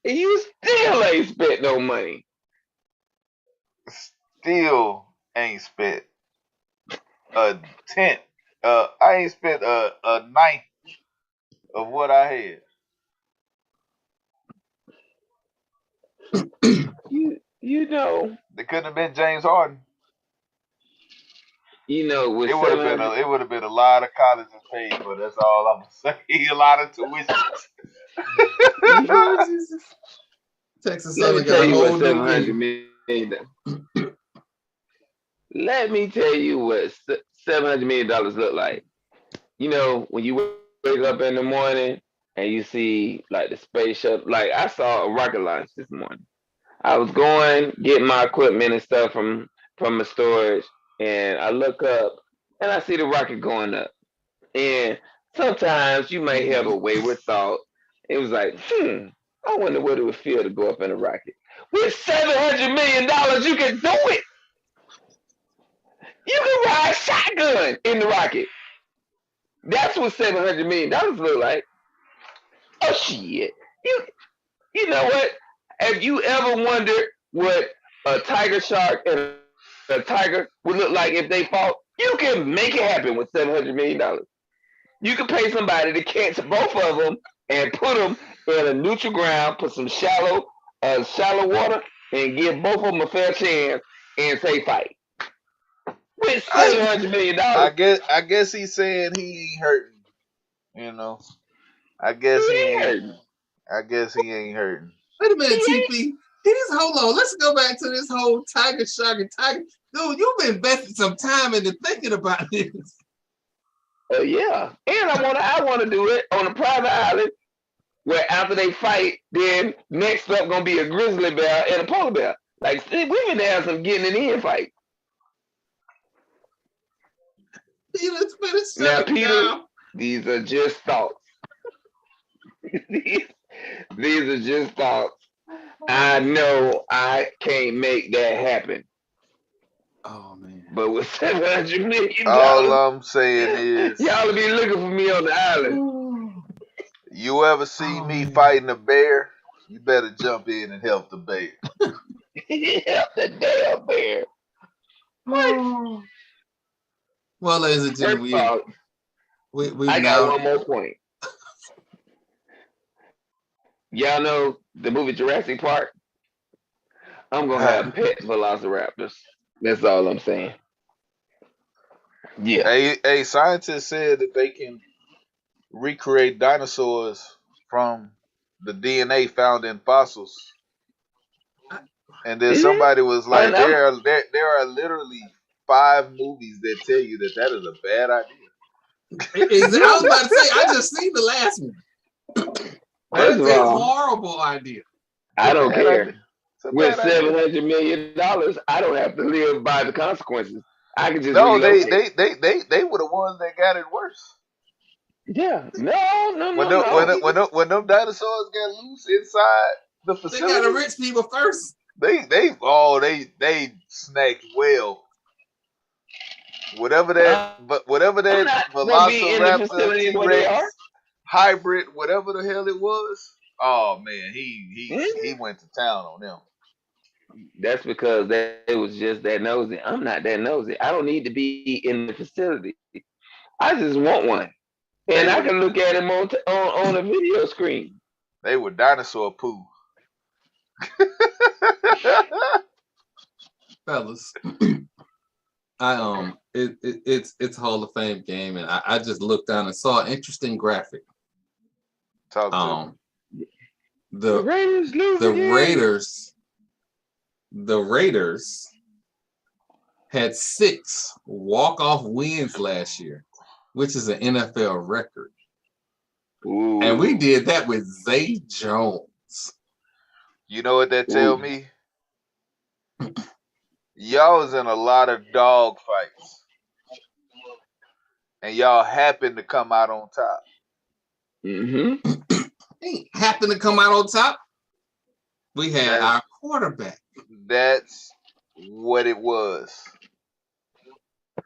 And you still ain't spent no money. Still ain't spent a tenth. I ain't spent a ninth of what I had. You know, They couldn't have been James Harden. with It would have been 700. a lot of colleges paid for. That's all I'm gonna say. A lot of tuitions. Oh, Jesus. Texas Let me Southern got tell a you what whole new 700 million. Let me tell you what $700 million look like. When you wake up in the morning and you see like the space shuttle. Like I saw a rocket launch this morning. I was going getting my equipment and stuff from the storage, and I look up and I see the rocket going up. And sometimes you might have a wayward thought. It was like, I wonder what it would feel to go up in a rocket. With $700 million, you can do it. You can ride shotgun in the rocket. That's what $700 million look like. Oh shit! You know what? Have you ever wondered what a tiger shark and a tiger would look like if they fought? You can make it happen with $700 million. You can pay somebody to catch both of them and put them in a neutral ground, put some shallow water, and give both of them a fair chance and say fight. With $700 million. I guess he's saying he ain't hurting. You know. I guess he ain't hurting. Wait a minute, TP. Hold on. Let's go back to this whole tiger shark and tiger. Dude, you've been investing some time into thinking about this. Yeah, and I want to do it on a private island where after they fight, then next up gonna be a grizzly bear and a polar bear. Like we're gonna have some getting it in fight. Now, Peter, these are just thoughts. these are just thoughts. I know I can't make that happen. Oh man! But with $700 million, all I'm saying is y'all will be looking for me on the island. You ever see me fighting a bear? You better jump in and help the bear. Help the damn bear. What? Well, ladies and gentlemen, I got one more point. Y'all know the movie Jurassic Park? I'm going to have pet velociraptors. That's all I'm saying. Yeah. A scientist said that they can recreate dinosaurs from the DNA found in fossils. And then somebody was like, there are literally 5 movies that tell you that is a bad idea. I was about to say, I just seen the last one. That's a horrible idea. I don't care. With $700 million, I don't have to live by the consequences. I can just relocate. They were the ones that got it worse. Yeah, no. When them dinosaurs got loose inside the facility, they got the rich people first. They snacked well. Whatever that Velociraptor T-Rex hybrid, whatever the hell it was. Oh man, he went to town on them. That's because they was just that nosy. I'm not that nosy. I don't need to be in the facility. I just want one, and I can look at him on a video screen. They were dinosaur poo. Fellas, it's Hall of Fame game, and I just looked down and saw an interesting graphic. Talk to me. The Raiders lose the Raiders had 6 walk-off wins last year, which is an NFL record. Ooh. And we did that with Zay Jones. You know what that tell me? Y'all was in a lot of dog fights. And y'all happened to come out on top. Mm-hmm. Ain't happened to come out on top. We had our quarterback. That's what it was.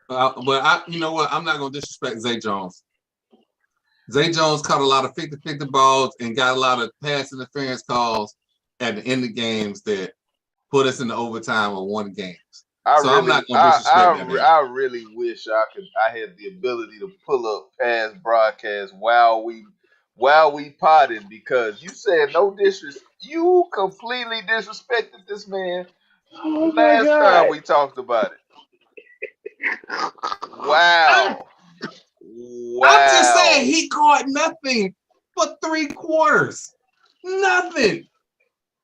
But you know what? I'm not going to disrespect Zay Jones. Zay Jones caught a lot of 50-50 balls and got a lot of pass interference calls at the end of games that put us in the overtime or won games. I'm not going to disrespect that. I really wish I had the ability to pull up past broadcasts while we potted, because you said no disrespect. You completely disrespected this man last time we talked about it. Wow. I'm just saying he caught nothing for 3 quarters. Nothing.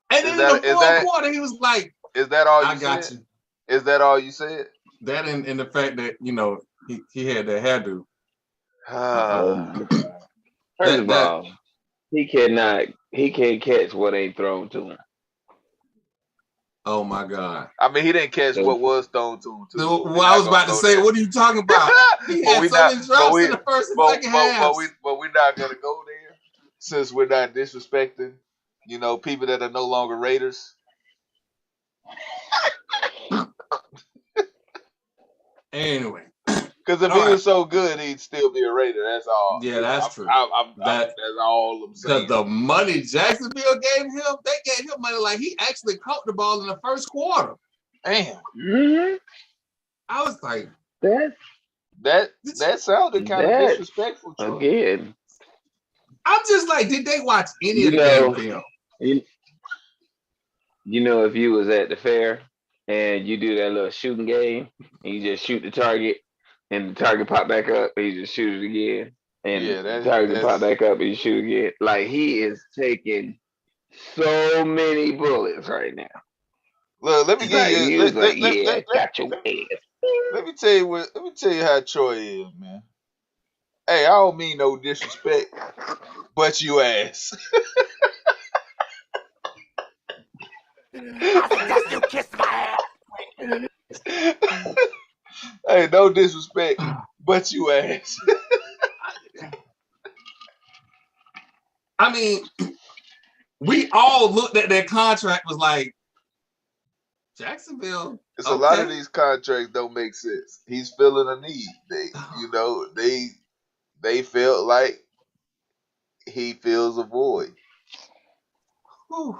And then in the fourth quarter, he was like, "Is that all you said? I got you." Is that all you said? That and the fact that, you know, he had that hairdo. First of all, he can't catch what ain't thrown to him. Oh my God! I mean, he didn't catch what was thrown to him too. So, well, I was about to say, what are you talking about? He had so many drops in the first and second half. But we're not gonna go there since we're not disrespecting, people that are no longer Raiders. Anyway, because if he was so good, he'd still be a Raider. That's all. Yeah, that's true. That's all I'm saying. Because the money Jacksonville gave him, they gave him money like he actually caught the ball in the first quarter. Damn. Mm-hmm. I was like, that sounded kind of disrespectful. Again. I'm just like, did they watch any of the film? If you was at the fair and you do that little shooting game and you just shoot the target and the target pop back up and you just shoot it again and the target pop back up and you shoot again. Like, he is taking so many bullets right now. Look, let me give you. Let me tell you how Troy is, man. Hey, I don't mean no disrespect, but you ass. I just you kissed my ass. Hey, no disrespect, but you ass. I mean, we all looked at that contract, was like, Jacksonville. It's a lot of these contracts don't make sense. He's feeling a need. They felt like he feels a void. Whew.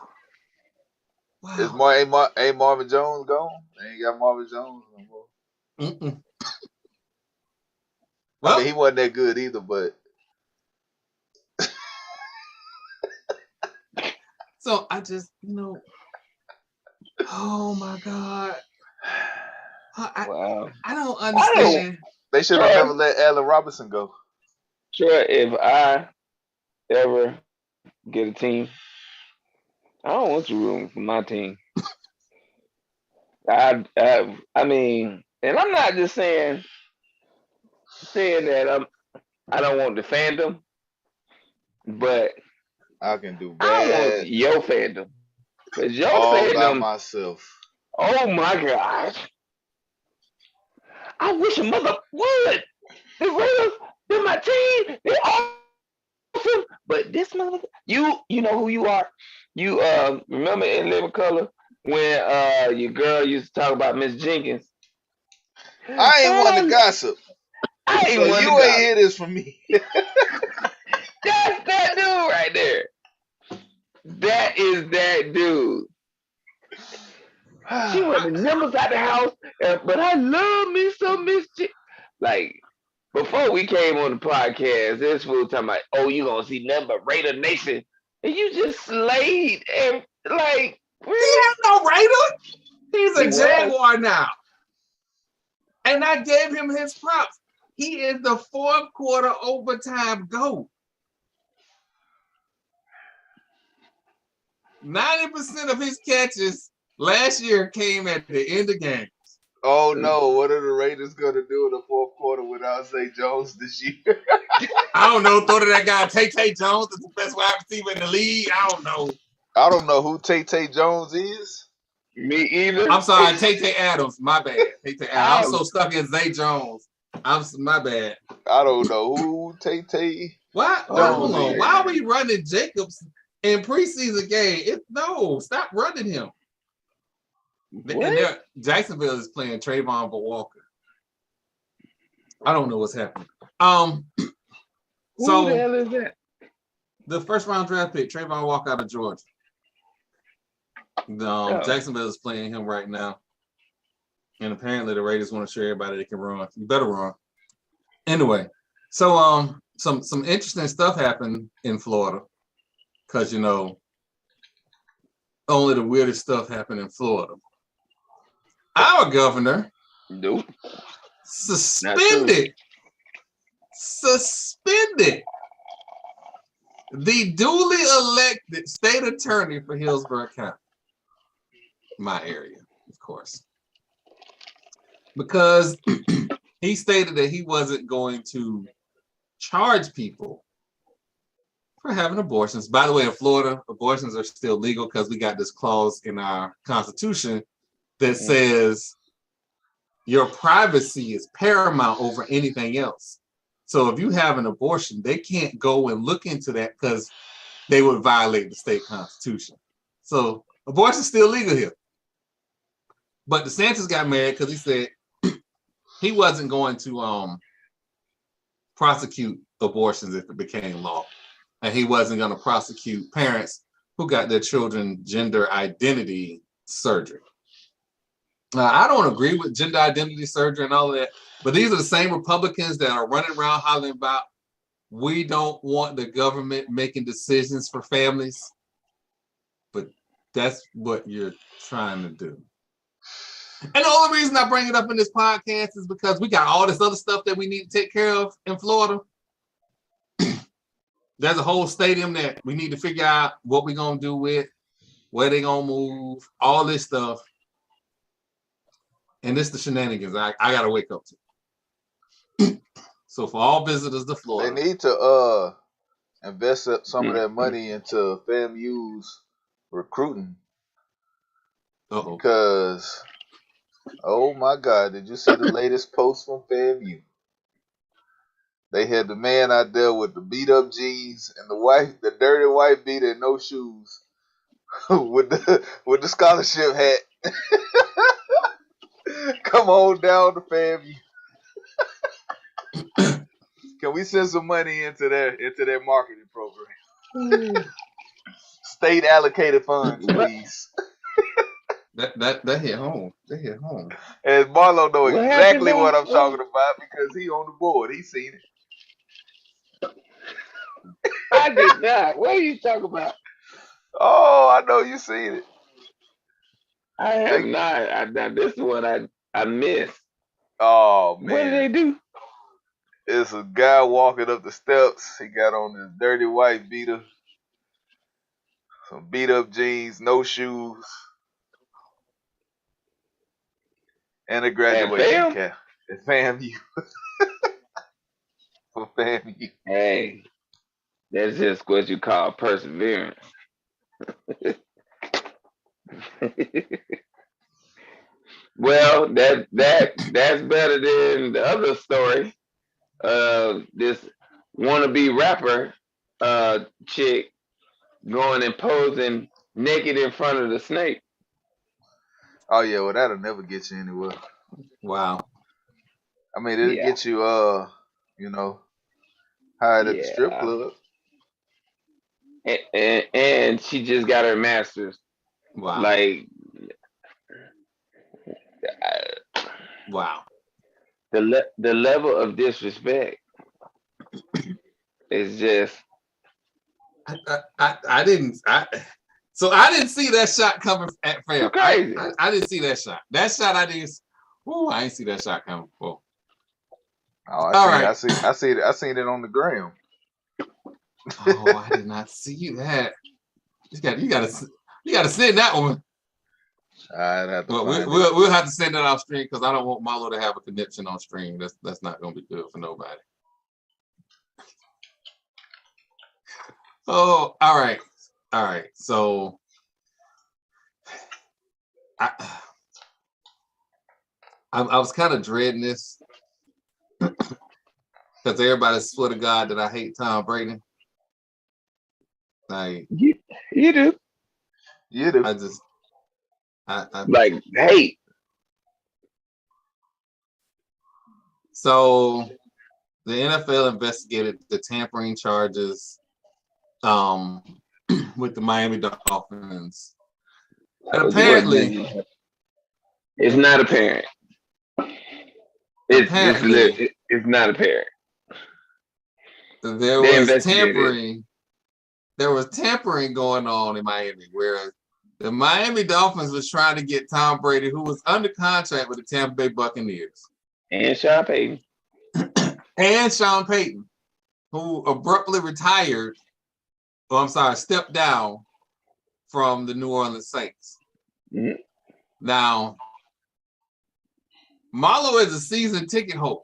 Wow. Ain't Marvin Jones gone? They ain't got Marvin Jones no more. Mm-mm. Well, I mean, he wasn't that good either, but. So I just, oh my God. Wow. I don't understand. They should have never let Allen Robinson go. Sure, if I ever get a team, I don't want you rooting for my team. I mean, and I'm not just saying that I don't want the fandom, but I can do bad. I want your fandom. Cause your fandom by myself. Oh my gosh. I wish a mother would. The Raiders, they're my team. They're awesome. But this mother, you know who you are. You remember in Living Color when your girl used to talk about Miss Jenkins? I ain't want to gossip. You ain't hear this from me. That's that dude right there. That is that dude. She was the numbers out the house, but I love me some Miss Jenkins. Like, before we came on the podcast, this fool talking about, oh, you gonna see nothing but Raider Nation, and you just slayed and like. He ain't no Raider. He's a Jaguar now, and I gave him his props. He is the fourth quarter overtime GOAT. 90% of his catches last year came at the end of games. Oh no, what are the Raiders gonna do in the fourth quarter without Zay Jones this year? I don't know. Throw to that guy Tay Jones, is the best wide receiver in the league. I don't know. I don't know who Tay Jones is. Me either. I'm sorry, Tay Adams. My bad. Tay Adams. I'm so stuck in Zay Jones. My bad. I don't know who Tay. What? Hold on. Why are we running Jacobs in preseason game? Stop running him. And Jacksonville is playing Trayvon Walker. I don't know what's happening. Who the hell is that? The first round draft pick, Trayvon Walker out of Georgia. Jacksonville is playing him right now. And apparently the Raiders want to show everybody they can run. You better run. Anyway, so some interesting stuff happened in Florida. Because only the weirdest stuff happened in Florida. Our governor suspended the duly elected state attorney for Hillsborough County, my area, of course, because he stated that he wasn't going to charge people for having abortions. By the way, in Florida, abortions are still legal because we got this clause in our Constitution that says your privacy is paramount over anything else. So if you have an abortion, they can't go and look into that because they would violate the state constitution. So abortion is still legal here. But DeSantis got mad because he said he wasn't going to prosecute abortions if it became law. And he wasn't going to prosecute parents who got their children gender identity surgery. I don't agree with gender identity surgery and all of that, but these are the same Republicans that are running around hollering about, we don't want the government making decisions for families, but that's what you're trying to do. And the only reason I bring it up in this podcast is because we got all this other stuff that we need to take care of in Florida. There's a whole stadium that we need to figure out what we're going to do with, where they're going to move, all this stuff. And this is the shenanigans I got to wake up to. So for all visitors to Florida. They need to invest some of their money into FAMU's recruiting. Uh-oh. Because, oh my God, did you see the latest post from FAMU? They had the man out there with the beat up jeans and the dirty white beater and no shoes with the scholarship hat. Come on down to FAMU. Can we send some money into their marketing program? State allocated funds, please. That hit home. That hit home. And Marlo know exactly what I'm talking about because he on the board. He seen it. I did not. What are you talking about? Oh, I know you seen it. I have not. This is what I missed. Oh man. What did they do? It's a guy walking up the steps. He got on his dirty white beater, some beat up jeans, no shoes, and a graduation cap. At FAMU. For FAMU. Hey, that's just what you call perseverance. Well, that's better than the other story. This wannabe rapper chick going and posing naked in front of the snake. Oh yeah, well that'll never get you anywhere. Wow. I mean, it'll get you hired at the strip club. And she just got her master's. Wow. Like, wow. The level of disrespect is just. I didn't see that shot coming at fam. Crazy. I didn't see that shot. That shot I didn't. Ooh, I didn't see that shot coming before. Oh, I seen it on the gram. Oh, I did not see that. You gotta send that one. I'd have to. Well, we'll have to send that off stream because I don't want Marlo to have a connection on stream. That's not gonna be good for nobody. Oh, all right. So I was kind of dreading this because everybody swear to God that I hate Tom Brady. Like you do. You do. I like hate. So the NFL investigated the tampering charges with the Miami Dolphins. And apparently it's not apparent. It's not apparent. There was tampering. There was tampering going on in Miami, where the Miami Dolphins was trying to get Tom Brady, who was under contract with the Tampa Bay Buccaneers. And Sean Payton. And Sean Payton, who abruptly retired, stepped down from the New Orleans Saints. Mm-hmm. Now, Marlo is a season ticket holder,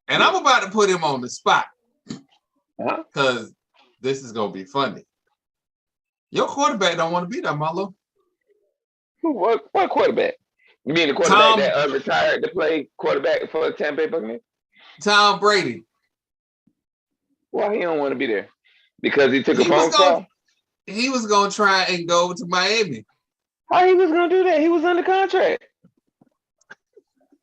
and I'm about to put him on the spot because this is gonna be funny. Your quarterback don't want to be there, Marlo. What quarterback? You mean the quarterback that retired to play quarterback for the Tampa Bay Buccaneers? Tom Brady. Why he don't want to be there? Because he took a phone call? He was gonna try and go to Miami. How he was gonna do that? He was under contract.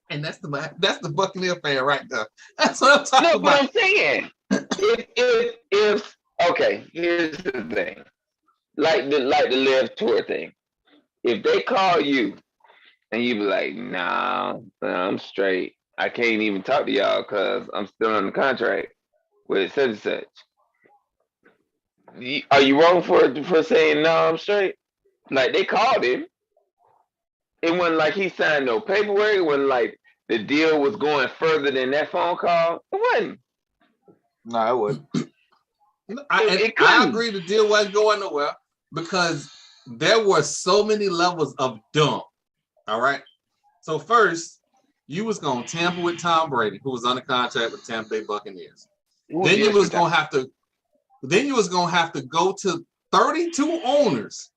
And that's the Buccaneer fan right there. That's what I'm talking about. No, but I'm saying, if okay, here's the thing. Like the live tour thing. If they call you and you be like, nah, I'm straight. I can't even talk to y'all because I'm still on the contract with such and such. Are you wrong for saying no, I'm straight? Like they called him. It wasn't like he signed no paperwork. It wasn't like the deal was going further than that phone call. It wasn't. No, it wasn't. I agree the deal wasn't going nowhere because there were so many levels of dumb. All right. So first, you was gonna tamper with Tom Brady, who was under contract with Tampa Bay Buccaneers. Then you was gonna have to go to 32 owners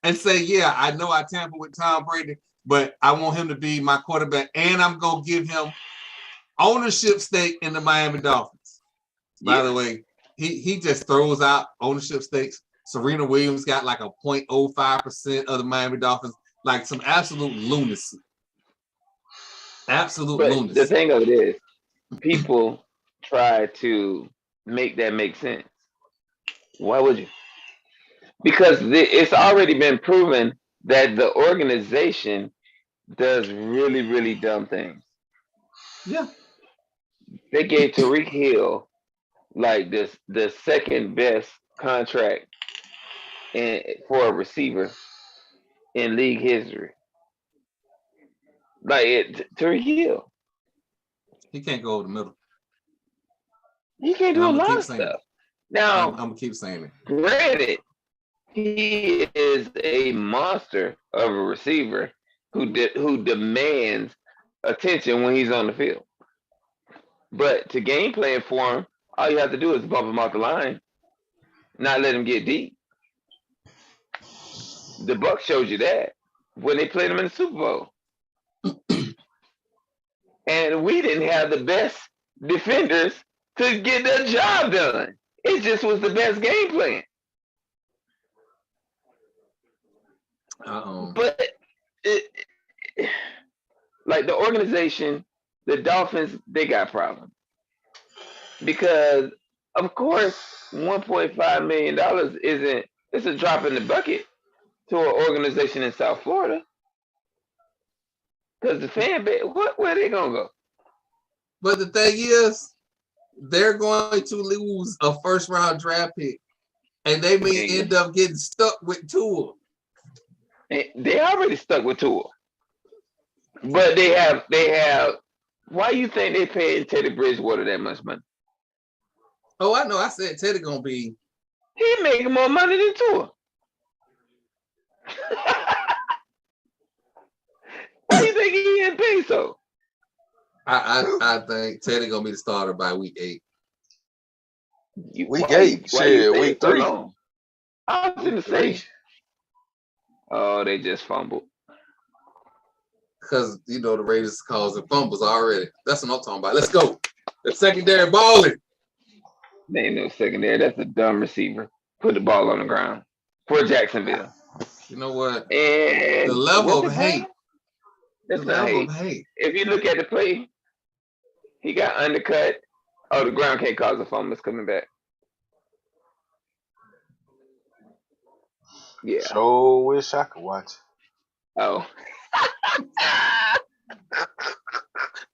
and say, yeah, I know I tampered with Tom Brady, but I want him to be my quarterback, and I'm gonna give him ownership stake in the Miami Dolphins. By the way, he just throws out ownership stakes. Serena Williams got like a 0.05% of the Miami Dolphins, like some absolute lunacy. Lunacy. The thing of it is, people try to make that make sense. Why would you? Because it's already been proven that the organization does really, really dumb things. Yeah. They gave Tyreek Hill like the second best contract for a receiver in league history. Like Tyreek Hill. He can't go over the middle. He can't do a lot of stuff. Now, I'm gonna keep saying it. Granted, he is a monster of a receiver who demands attention when he's on the field. But to game plan for him, all you have to do is bump him off the line, not let him get deep. The Bucs showed you that when they played him in the Super Bowl. And we didn't have the best defenders to get the job done. It just was the best game plan. But like the organization, the Dolphins, they got problems. Because of course, $1.5 million it's a drop in the bucket to an organization in South Florida. Because the fan base, where are they gonna go? But the thing is, they're going to lose a first round draft pick, and they may end up getting stuck with Tua. They already stuck with Tua, but they have. Why you think they paying Teddy Bridgewater that much money? Oh, I know. I said Teddy gonna be. He making more money than Tua. Why you think he ain't paid so? I think Teddy gonna be the starter by week 8. Week 8, shit, week 3. I was gonna say. Oh, they just fumbled. Because the Raiders causing fumbles already. That's what I'm talking about. Let's go. The secondary balling. There ain't no secondary. That's a dumb receiver. Put the ball on the ground for Jacksonville. You know what? And the level of hate. That's not hate. If you look at the play, he got undercut. Oh, the ground can't cause a fumble. It's coming back. Yeah. So wish I could watch. Oh.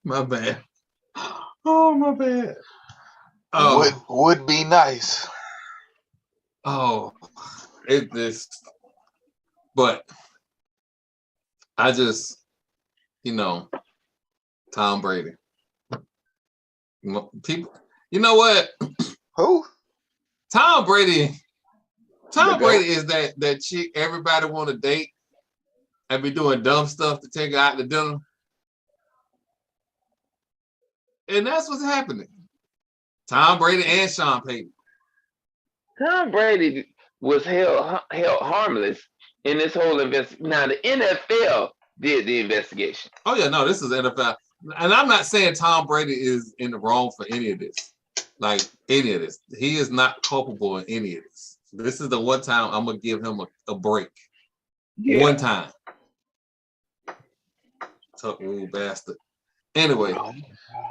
My bad. Oh, my bad. Oh. Would be nice. Oh, but I just, Tom Brady. People, you know what? Who? Tom Brady. Tom Brady is that chick everybody want to date and be doing dumb stuff to take her out to dinner. And that's what's happening. Tom Brady and Sean Payton. Tom Brady was held harmless in this whole investigation. Now the NFL did the investigation. Oh yeah, no, this is NFL, and I'm not saying Tom Brady is in the wrong for any of this. Like any of this, he is not culpable in any of this. This is the one time I'm gonna give him a break. Yeah. One time. Tuck rule bastard. Anyway,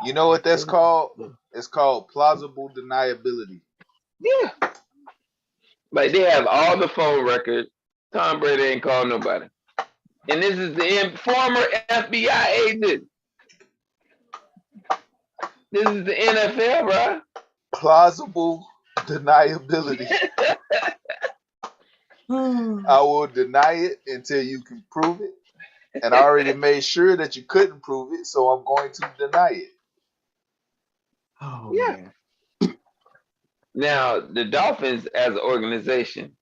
You know what that's called? It's called plausible deniability. Yeah. Like they have all the phone records. Tom Brady ain't called nobody. And this is the former FBI agent. This is the NFL, bro. Plausible deniability. I will deny it until you can prove it. And I already made sure that you couldn't prove it, so I'm going to deny it. oh Yeah. man. Now, the Dolphins as an organization,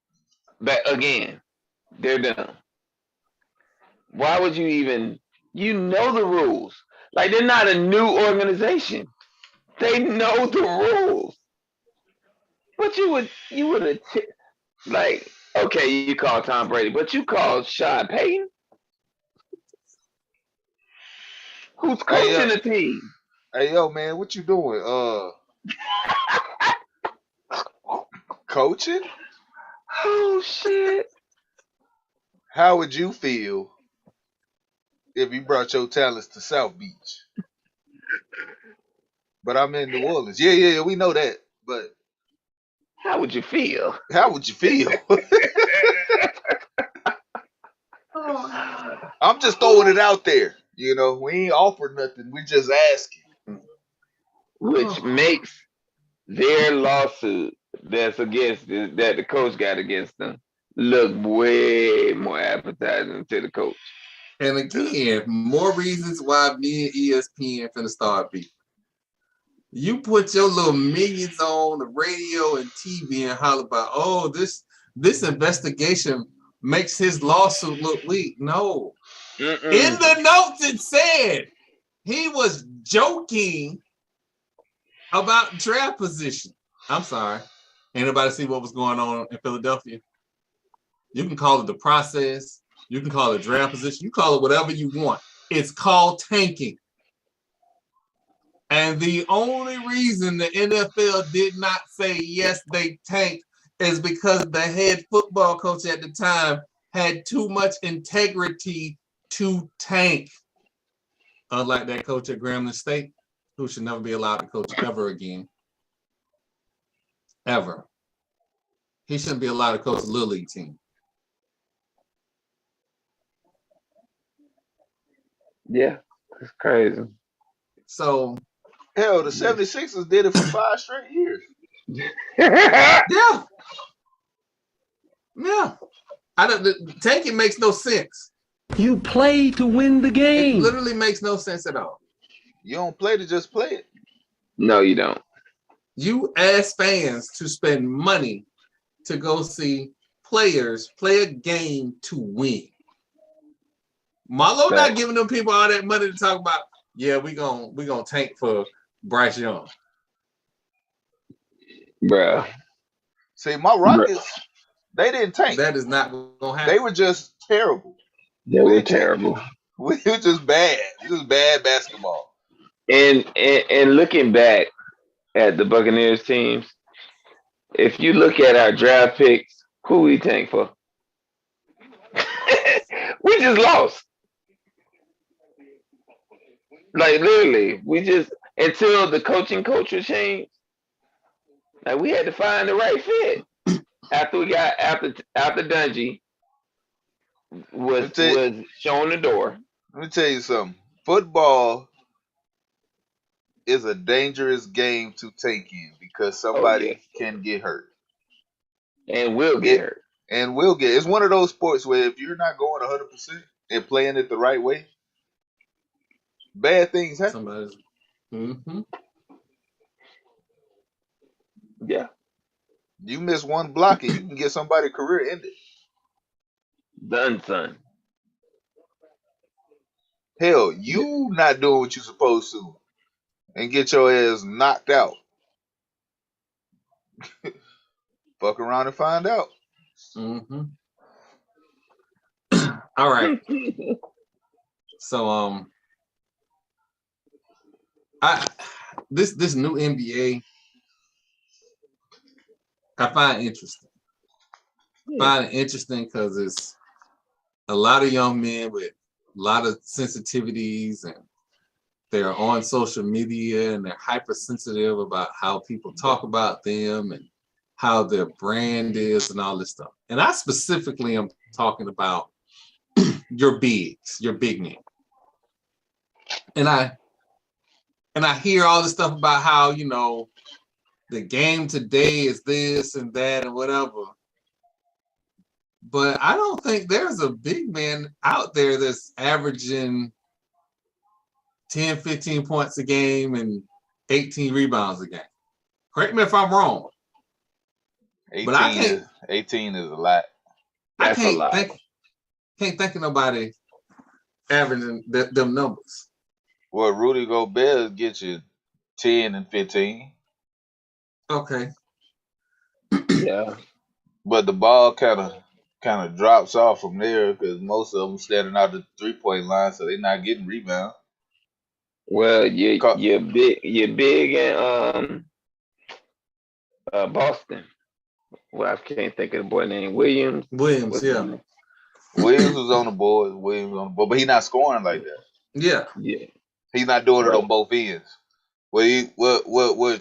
but again, they're done. Why would you even, know the rules. Like they're not a new organization. They know the rules. But you would have, like, okay, you call Tom Brady, but you called Sean Payton, who's coaching the team. Hey yo, man, what you doing? Coaching? Oh shit. How would you feel if you brought your talents to South Beach? But I'm in New Orleans. Yeah, we know that. But how would you feel? How would you feel? I'm just throwing it out there. You know, we ain't offered nothing. We just asking. Which makes their lawsuit that's against that the coach got against them look way more appetizing to the coach. And again, more reasons why me and ESPN finna start beefing. You put your little millions on the radio and TV and holler about, oh, this investigation makes his lawsuit look weak. No. In the notes it said he was joking about draft position. I'm sorry. Anybody see what was going on in Philadelphia? You can call it the process. You can call it draft position. You call it whatever you want. It's called tanking. And the only reason the NFL did not say, yes, they tanked is because the head football coach at the time had too much integrity to tank. Unlike that coach at Grambling State, who should never be allowed to coach ever again. Ever. He shouldn't be allowed to coach a Little League team. Yeah, it's crazy. So, hell, the 76ers did it for 5 straight years. Yeah. Tanking makes no sense. You play to win the game. It literally makes no sense at all. You don't play to just play it. No, you don't. You ask fans to spend money to go see players play a game to win. Marlo not giving them people all that money to talk about, yeah, we gonna tank for Bryce Young. Bruh. See, my Rockets, they didn't tank. That is not gonna happen. They were just terrible. They were terrible. We were just bad. It was bad basketball. And looking back at the Buccaneers teams, if you look at our draft picks, who we tank for? We just lost. Like literally, we just until the coaching culture changed. Like we had to find the right fit. After Dungy was showing the door. Let me tell you something. Football is a dangerous game to take in because somebody can get hurt. And will get hurt. And will get. It's one of those sports where if you're not going 100% and playing it the right way, bad things happen. Yeah. You miss one block and you can get somebody's career ended. Done, son. Hell, you not doing what you're supposed to and get your ass knocked out. Fuck around and find out. Mm-hmm. All right. So this new NBA I find interesting. Find it interesting because it's a lot of young men with a lot of sensitivities, and they're on social media and they're hypersensitive about how people talk about them and how their brand is and all this stuff. And I specifically am talking about your big men. And I hear all this stuff about how, you know, the game today is this and that and whatever. But I don't think there's a big man out there that's averaging 10, 15 points a game and 18 rebounds a game. Correct me if I'm wrong. 18 is a lot. That's a lot. Can't think of nobody averaging them numbers. Well, Rudy Gobert gets you 10 and 15. Okay. Yeah. But the ball kind of drops off from there because most of them standing out the 3-point line, so they're not getting rebound. Well, you're big in Boston. Well, I can't think of the boy named Williams. Williams, yeah. Williams was on the board. But he's not scoring like that. Yeah. Yeah. He's not doing it on both ends. What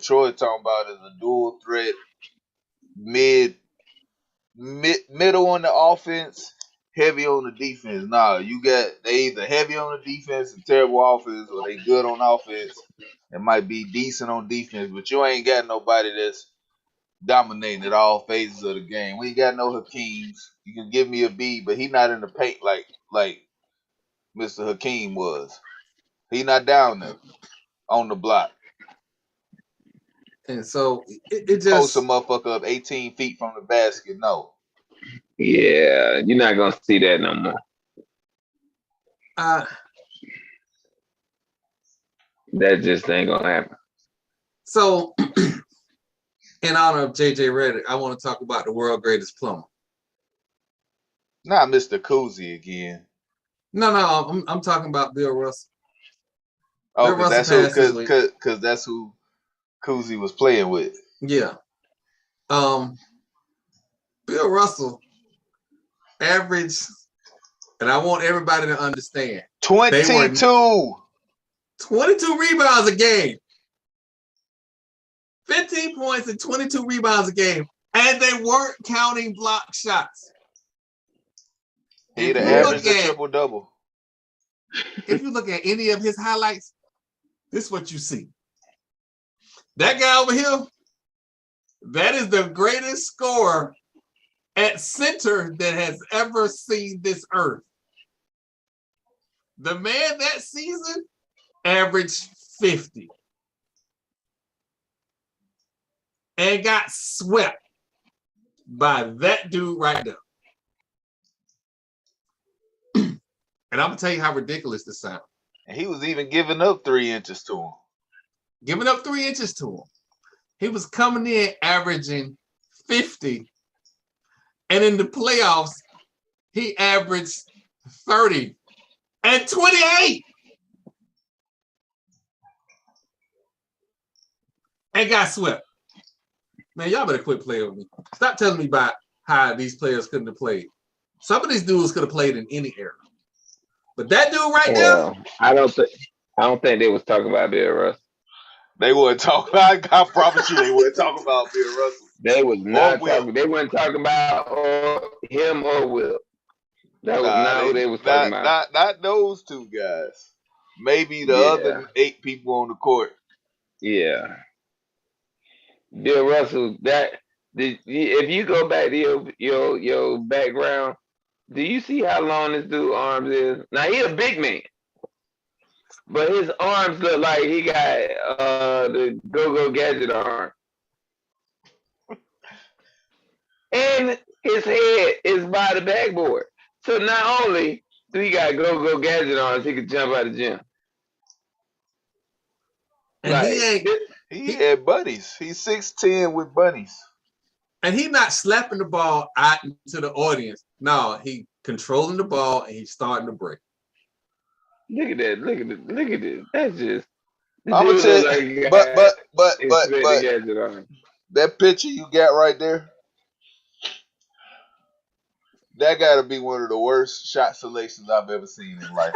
Troy talking about is a dual threat, middle on the offense, heavy on the defense. Nah, they either heavy on the defense and terrible offense, or they good on offense and might be decent on defense. But you ain't got nobody that's dominating at all phases of the game. We ain't got no Hakeems. You can give me a B, but he not in the paint like Mr. Hakeem was. He not down there on the block. And so it just post a motherfucker up 18 feet from the basket. No. Yeah, you're not gonna see that no more. That just ain't gonna happen. So, in honor of JJ Redick, I want to talk about the world's greatest plumber. Not Mr. Cousy again. No, I'm talking about Bill Russell. Oh, because that's who Cousy was playing with. Yeah. Bill Russell averaged, and I want everybody to understand, 22 rebounds a game. 15 points and 22 rebounds a game. And they weren't counting block shots. He'd averaged a triple-double. If you look at any of his highlights, this is what you see. That guy over here, that is the greatest scorer at center that has ever seen this earth. The man that season averaged 50 and got swept by that dude right there. And I'm going to tell you how ridiculous this sounds. And he was even giving up 3 inches to him. Giving up 3 inches to him. He was coming in averaging 50. And in the playoffs, he averaged 30 and 28. And got swept. Man, y'all better quit playing with me. Stop telling me about how these players couldn't have played. Some of these dudes could have played in any era. But that dude right there, I don't think they was talking about Bill Russell. They weren't talking. I promise you, they weren't talking about Bill Russell. They was not talking. They weren't talking about him or Will. That was not who they was talking about. Not those two guys. Maybe the other 8 people on the court. Yeah. Bill Russell. If you go back to your background. Do you see how long this dude's arms is? Now, he a big man. But his arms look like he got the go-go gadget arm. And his head is by the backboard. So not only do he got go-go gadget arms, he could jump out of the gym. And he had buddies. He's 6'10" with bunnies. And he not slapping the ball out into the audience. No, he controlling the ball and he's starting to break. Look at that. Look at it. Look at it. That's just the I'm gonna dude tell look you, like he but got but Inspector Gadget on. that picture you got right there, that got to be one of the worst shot selections I've ever seen in life.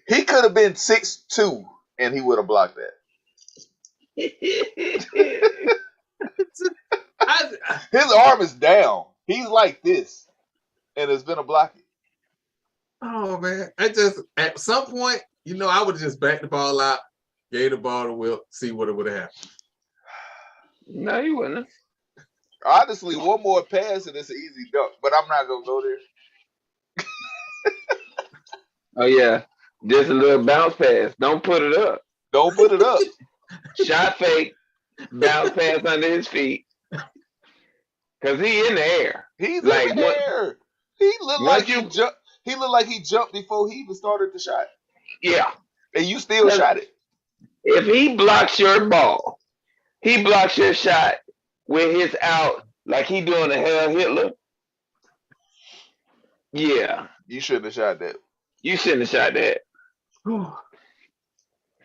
He could have been 6'2" and he would have blocked that. His arm is down. He's like this, and it's been a block. Oh man, I just at some point, I would have just backed the ball out, gave the ball to Will, see what it would have happened. No, you wouldn't. Honestly, one more pass and it's an easy dunk, but I'm not gonna go there. Oh yeah, just a little bounce pass. Don't put it up. Don't put it up. Shot fake, bounce pass under his feet. Cause he in the air. He's like, in the air. He looked like he jumped. He looked like he jumped before he even started the shot. Yeah. And you still shot it. If he blocks your ball, he blocks your shot with his out like he doing a Hell Hitler. Yeah. You shouldn't have shot that. You shouldn't have shot that.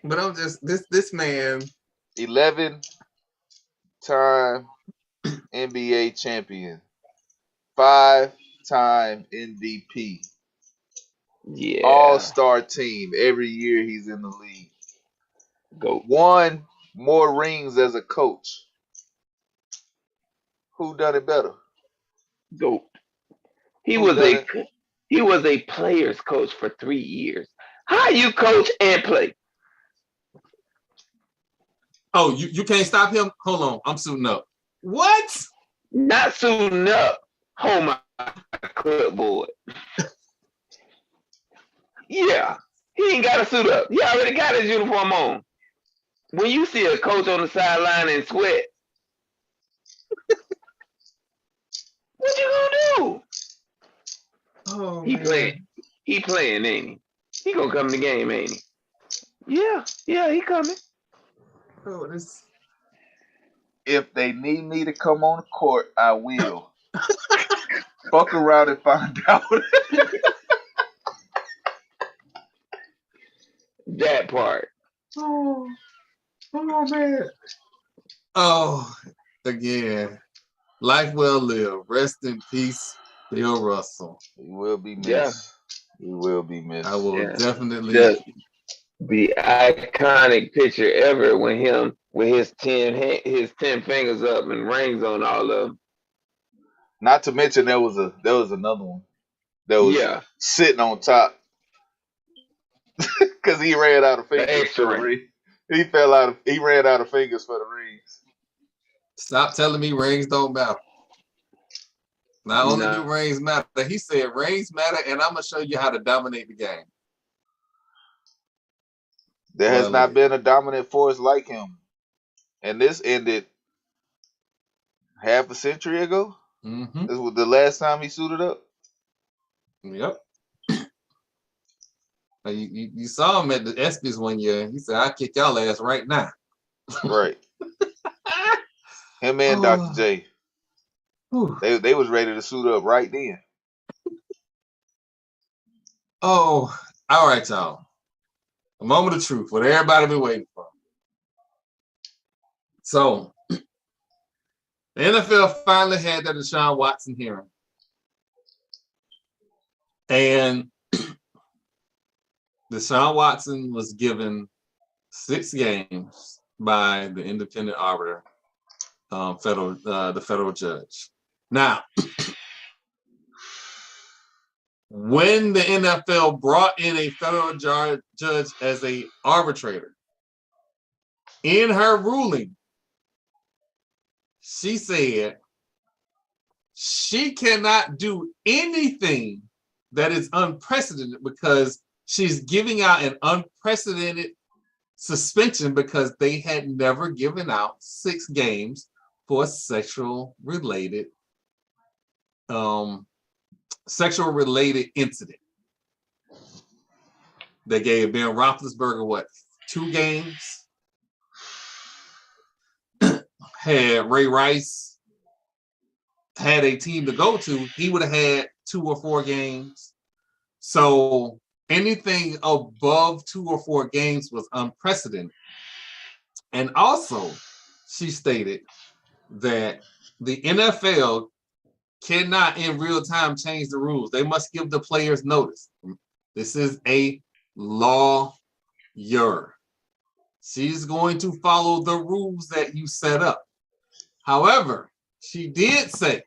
But I'm just this man. 11-time NBA champion. 5-time MVP. Yeah. All-star team. Every year he's in the league. Go. Won more rings as a coach. Who done it better? Go. He was a player's coach for 3 years. How you coach and play? Oh, you can't stop him? Hold on, I'm suiting up. What? Not suiting up. Hold my clipboard. Yeah. He ain't got to suit up. He already got his uniform on. When you see a coach on the sideline in sweat, what you gonna do? Oh, He playing, ain't he? He gonna come in the game, ain't he? Yeah, he coming. Oh, this. If they need me to come on the court, I will. Fuck around and find out. That part. Oh man. Oh, again. Life well lived. Rest in peace, Bill Russell. He will be missed. Yeah. He will be missed. I will definitely. The iconic picture ever when him with his 10 fingers up and rings on all of them. Not to mention there was another one that was sitting on top because he ran out of fingers for the ring. He ran out of fingers for the rings. Stop telling me rings don't matter. Not only do rings matter, he said rings matter, and I'm gonna show you how to dominate the game. There has not been a dominant force like him. And this ended half a century ago. Mm-hmm. This was the last time he suited up. Yep. You saw him at the ESPYs one year. He said, "I'll kick y'all ass right now." Right. Him and Dr. J. They was ready to suit up right then. Oh, all right, y'all. A moment of truth, what everybody been waiting for. So, the NFL finally had that Deshaun Watson hearing. And Deshaun Watson was given 6 games by the independent arbiter, the federal judge. Now, when the NFL brought in a federal judge as an arbitrator, in her ruling, she said she cannot do anything that is unprecedented because she's giving out an unprecedented suspension because they had never given out 6 games for a sexual-related incident. They gave Ben Roethlisberger 2 games? had Ray Rice had a team to go to, he would have had 2 or 4 games. So anything above 2 or 4 games was unprecedented. And also, she stated that the NFL cannot in real time change the rules. They must give the players notice. This is a lawyer. She's going to follow the rules that you set up. However, she did say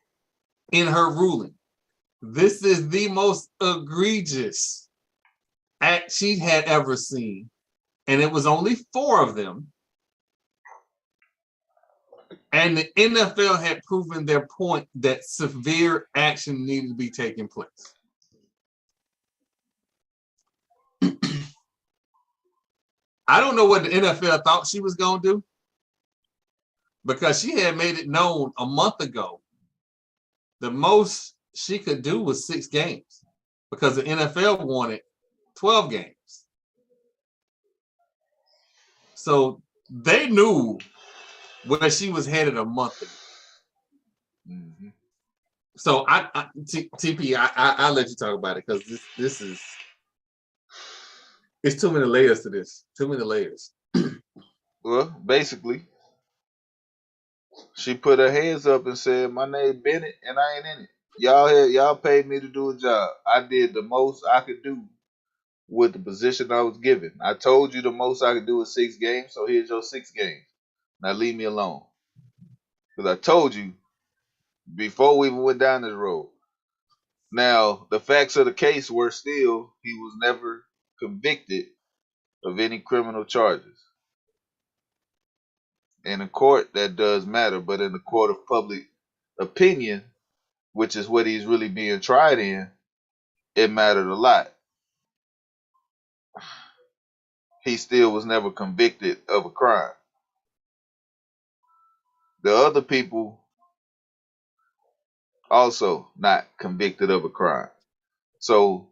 in her ruling, this is the most egregious act she had ever seen. And it was only 4 of them. And the NFL had proven their point that severe action needed to be taking place. I don't know what the NFL thought she was going to do, because she had made it known a month ago the most she could do was 6 games because the NFL wanted 12 games. So they knew where she was headed a month ago. Mm-hmm. So TP, I'll let you talk about it, because this is, it's too many layers to this. Too many layers. Well, basically, she put her hands up and said, "My name Bennett, and I ain't in it. Y'all paid me to do a job. I did the most I could do with the position I was given. I told you the most I could do is 6 games, so here's your 6 games. Now leave me alone." Because I told you before we even went down this road. Now, the facts of the case were still he was never convicted of any criminal charges. In a court, that does matter, but in the court of public opinion, which is what he's really being tried in, it mattered a lot. He still was never convicted of a crime. The other people also not convicted of a crime. So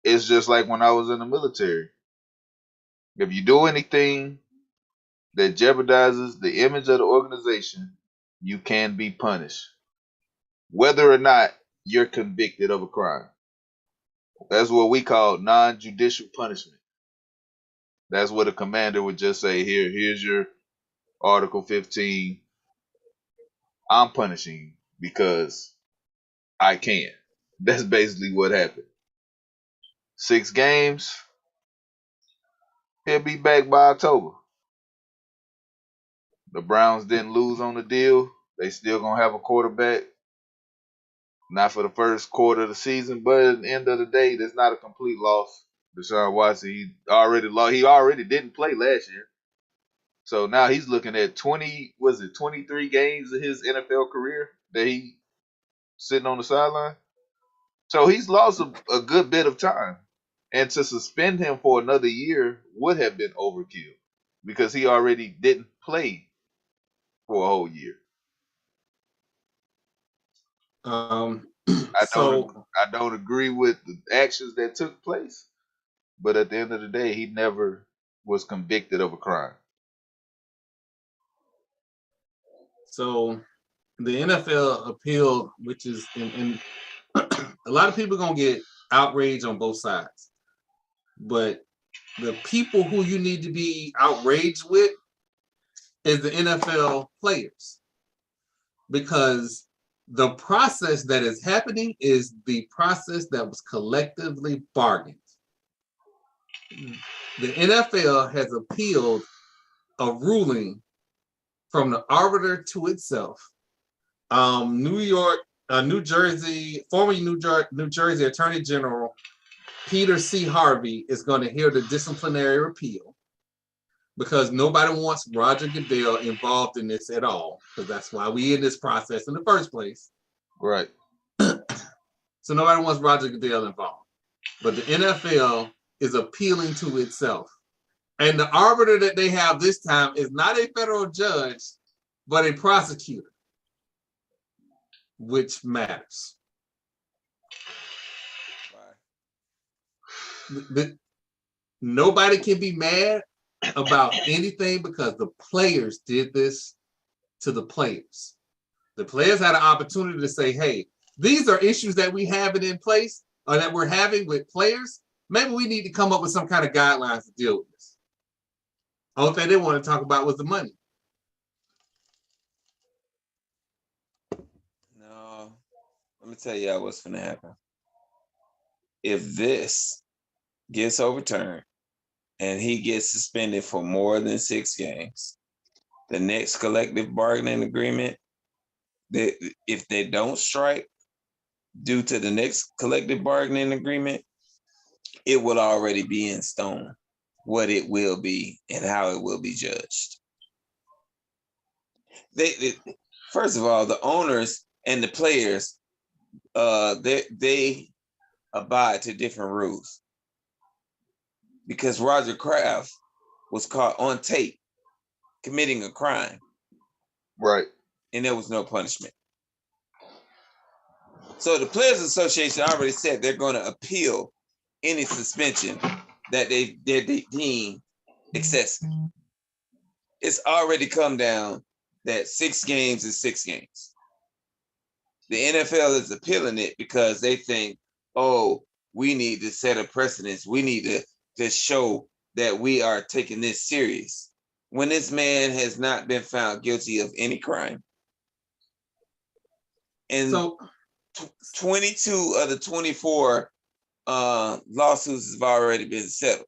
it's just like when I was in the military. If you do anything that jeopardizes the image of the organization, you can be punished, whether or not you're convicted of a crime. That's what we call non-judicial punishment. That's what a commander would just say, here's your Article 15. I'm punishing you because I can. That's basically what happened. 6 games. He'll be back by October. The Browns didn't lose on the deal. They still going to have a quarterback. Not for the first quarter of the season, but at the end of the day, that's not a complete loss. Deshaun Watson, he already lost. He already didn't play last year. So now he's looking at 23 games of his NFL career that he sitting on the sideline. So he's lost a good bit of time. And to suspend him for another year would have been overkill because he already didn't play for a whole year. I don't agree with the actions that took place, but at the end of the day, he never was convicted of a crime. So the NFL appealed, which is in a lot of people are gonna get outraged on both sides, but the people who you need to be outraged with is the NFL players, because the process that is happening is the process that was collectively bargained. The NFL has appealed a ruling from the arbiter to itself. Former New Jersey Attorney General Peter C. Harvey is going to hear the disciplinary appeal because nobody wants Roger Goodell involved in this at all, because that's why we in this process in the first place. Right. So nobody wants Roger Goodell involved. But the NFL is appealing to itself. And the arbiter that they have this time is not a federal judge, but a prosecutor, which matters. Nobody can be mad about anything because the players did this to the players. The players had an opportunity to say, hey, these are issues that we have in place or that we're having with players. Maybe we need to come up with some kind of guidelines to deal with this. The only thing they want to talk about was the money. No, let me tell y'all what's going to happen. If this gets overturned and he gets suspended for more than 6 games, the next collective bargaining agreement, if they don't strike due to the next collective bargaining agreement, it will already be in stone what it will be and how it will be judged. First of all, the owners and the players, they abide to different rules. Because Roger Kraft was caught on tape committing a crime. Right. And there was no punishment. So the Players Association already said they're going to appeal any suspension that they deem excessive. It's already come down that 6 games is 6 games. The NFL is appealing it because they think, oh, we need to set a precedence. We need to show that we are taking this serious. When this man has not been found guilty of any crime. And so 22 of the 24 lawsuits have already been settled.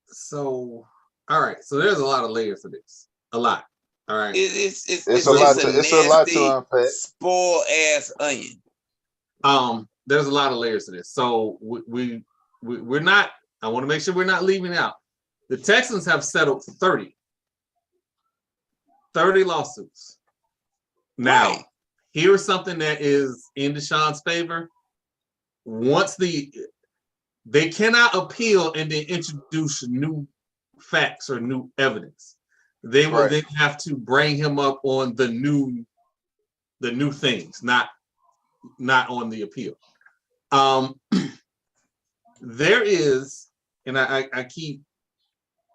So, all right. So there's a lot of layers to this. A lot. All right. It's a lot to unpack. Spoiled ass onion. There's a lot of layers to this. So we're not. I want to make sure we're not leaving out. The Texans have settled 30 lawsuits. Now, right. Here's something that is in Deshaun's favor. Once they cannot appeal and then introduce new facts or new evidence. They will then have to bring him up on the new things, not on the appeal. There is, and I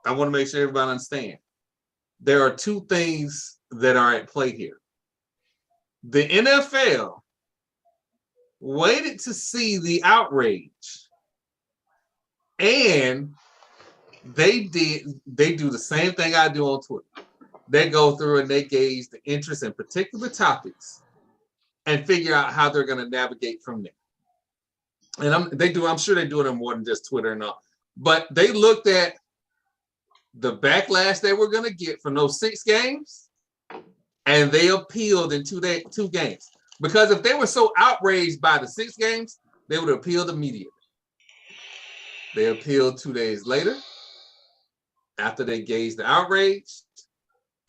want to make sure everybody understands. There are 2 things that are at play here. The NFL waited to see the outrage, and they do the same thing I do on Twitter. They go through and they gauge the interest in particular topics and figure out how they're going to navigate from there. And I'm sure they do it on more than just Twitter and all. But they looked at the backlash they were going to get from those 6 games, and they appealed in 2 games. Because if they were so outraged by the 6 games, they would have appealed immediately. They appealed 2 days later after they gauged the outrage,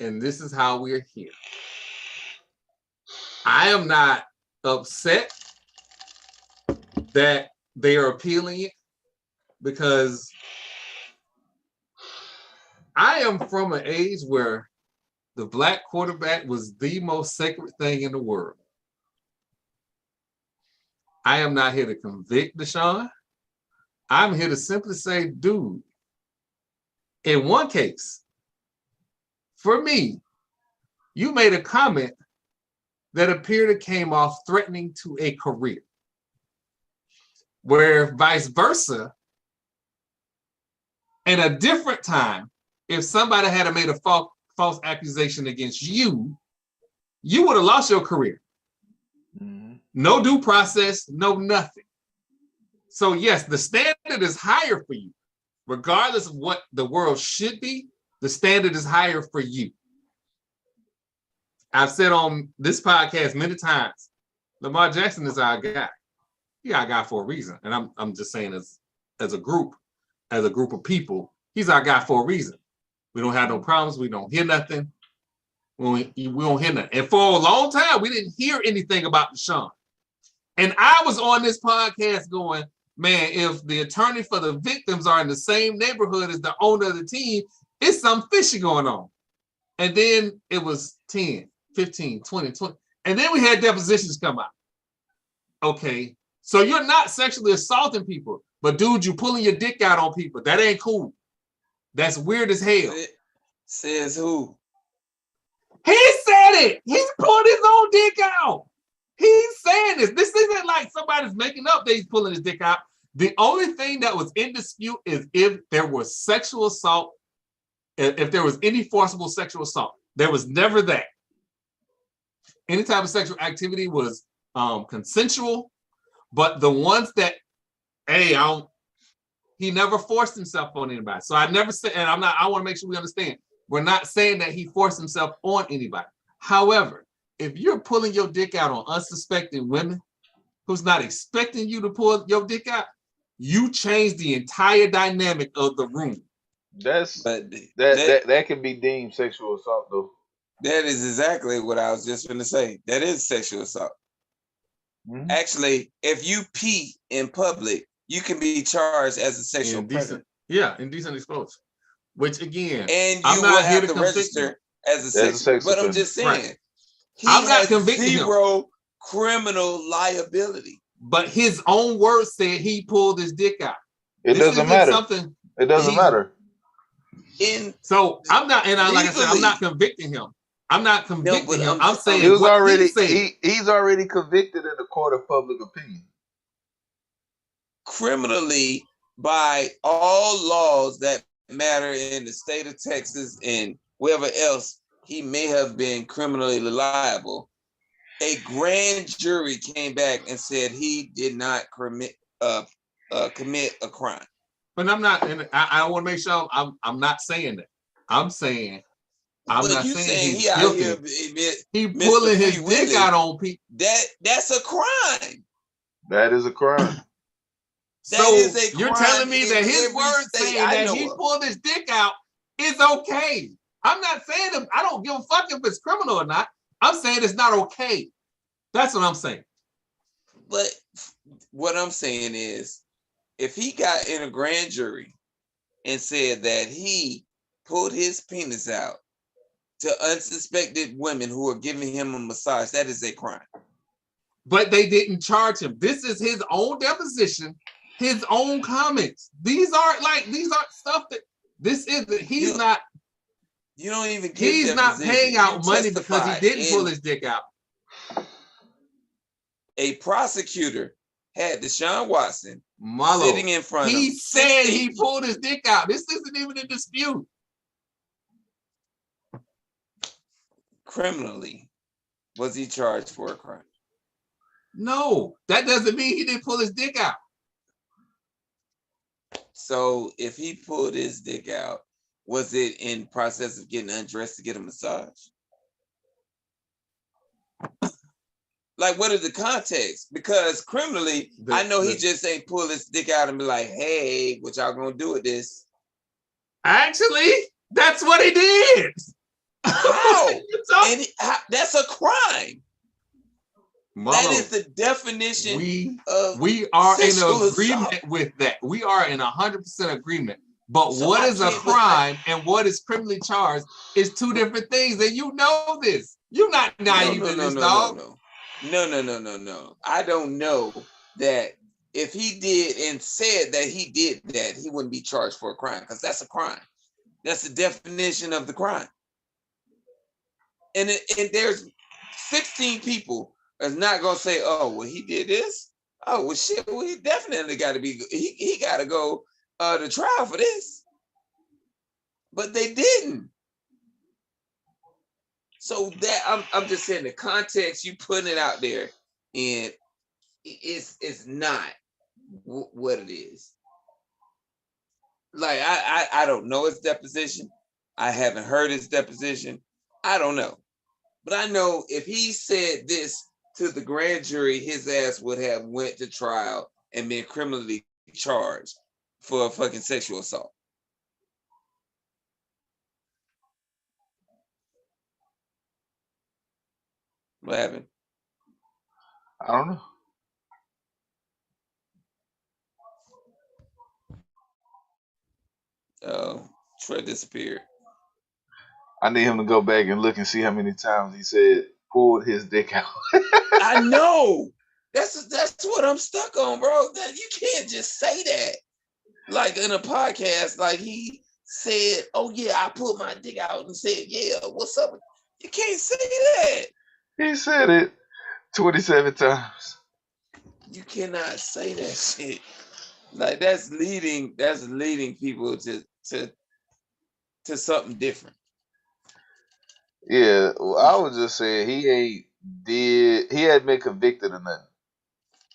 and this is how we're here. I am not upset that they are appealing it because I am from an age where the black quarterback was the most sacred thing in the world. I am not here to convict Deshaun. I'm here to simply say, dude, in one case, for me, you made a comment that appeared to came off threatening to a career. Where vice versa, in a different time, if somebody had made a false accusation against you, you would have lost your career. Mm-hmm. No due process, no nothing. So yes, the standard is higher for you. Regardless of what the world should be, the standard is higher for you. I've said on this podcast many times, Lamar Jackson is our guy. He's our guy for a reason. And I'm just saying as a group of people, he's our guy for a reason. We don't have no problems. We don't hear nothing. We don't hear nothing. And for a long time, we didn't hear anything about Deshaun. And I was on this podcast going, man, if the attorney for the victims are in the same neighborhood as the owner of the team, it's some fishy going on. And then it was 10, 15, 20. And then we had depositions come out. Okay, so you're not sexually assaulting people, but dude, you pulling your dick out on people. That ain't cool. That's weird as hell. Says who? He said it. He's pulling his own dick out. He's saying this. This isn't like somebody's making up that he's pulling his dick out. The only thing that was in dispute is if there was sexual assault, if there was any forcible sexual assault. There was never that. Any type of sexual activity was consensual, but the ones that, he never forced himself on anybody. So I never said, and I want to make sure we understand. We're not saying that he forced himself on anybody. However, if you're pulling your dick out on unsuspecting women who's not expecting you to pull your dick out, you change the entire dynamic of the room. That can be deemed sexual assault, though. That is exactly what I was just going to say. That is sexual assault. Mm-hmm. Actually, if you pee in public, you can be charged as a sexual predator. Yeah, indecent exposure. Which again, and you will have to register as a sexual. But I'm just saying, right. I'm not convicting zero criminal liability. But his own words said he pulled his dick out. It doesn't matter. It doesn't matter. So I'm not, and like I said, I'm not convicting him. I'm not convicting him. I'm saying he's already convicted in the court of public opinion. Criminally, by all laws that matter in the state of Texas and wherever else, he may have been criminally liable. A grand jury came back and said he did not commit a crime. But I'm not, and I want to make sure I'm not saying that. I'm saying I'm not saying he's guilty. He pulling his dick out on people. That's a crime. That is a crime. So you're telling me that his words saying that he pulled his dick out is okay. I'm not saying I don't give a fuck if it's criminal or not. I'm saying it's not okay. That's what I'm saying. But what I'm saying is, if he got in a grand jury and said that he pulled his penis out to unsuspected women who are giving him a massage, that is a crime. But they didn't charge him. This is his own deposition, his own comments. These aren't stuff that he's not. You don't even get he's not paying out money because he didn't pull his dick out. A prosecutor had Deshaun Watson sitting in front of him. He said he pulled his dick out. This isn't even a dispute. Criminally, was he charged for a crime? No, that doesn't mean he didn't pull his dick out. So if he pulled his dick out, was it in process of getting undressed to get a massage? Like, what is the context? Because criminally, I know he just ain't pull his dick out and be like, hey, what y'all gonna do with this? Actually, that's what he did. How? That's a crime. Mama, that is the definition we are in agreement with that. We are in 100% agreement. But so what is a crime and what is criminally charged is two different things. And you know this. You're not naive in this, dog. No. I don't know that if he did and said that he did that, he wouldn't be charged for a crime, because that's a crime. That's the definition of the crime. And there's 16 people that's not gonna say, oh, well, he did this. Oh, well, shit. Well, he definitely got to be. He got to go to trial for this. But they didn't. So that I'm just saying the context you putting it out there, and it's not what it is. Like I don't know his deposition. I haven't heard his deposition. I don't know. But I know if he said this to the grand jury, his ass would have went to trial and been criminally charged for a fucking sexual assault. What happened? I don't know. Oh, Troy disappeared. I need him to go back and look and see how many times he said pulled his dick out. I know. That's what I'm stuck on, bro. That you can't just say that. Like in a podcast, like he said, oh yeah, I pulled my dick out and said, yeah, what's up? You can't say that. He said it 27 times. You cannot say that shit. Like that's leading people to something different. Yeah, well, I was just saying he hadn't been convicted or nothing.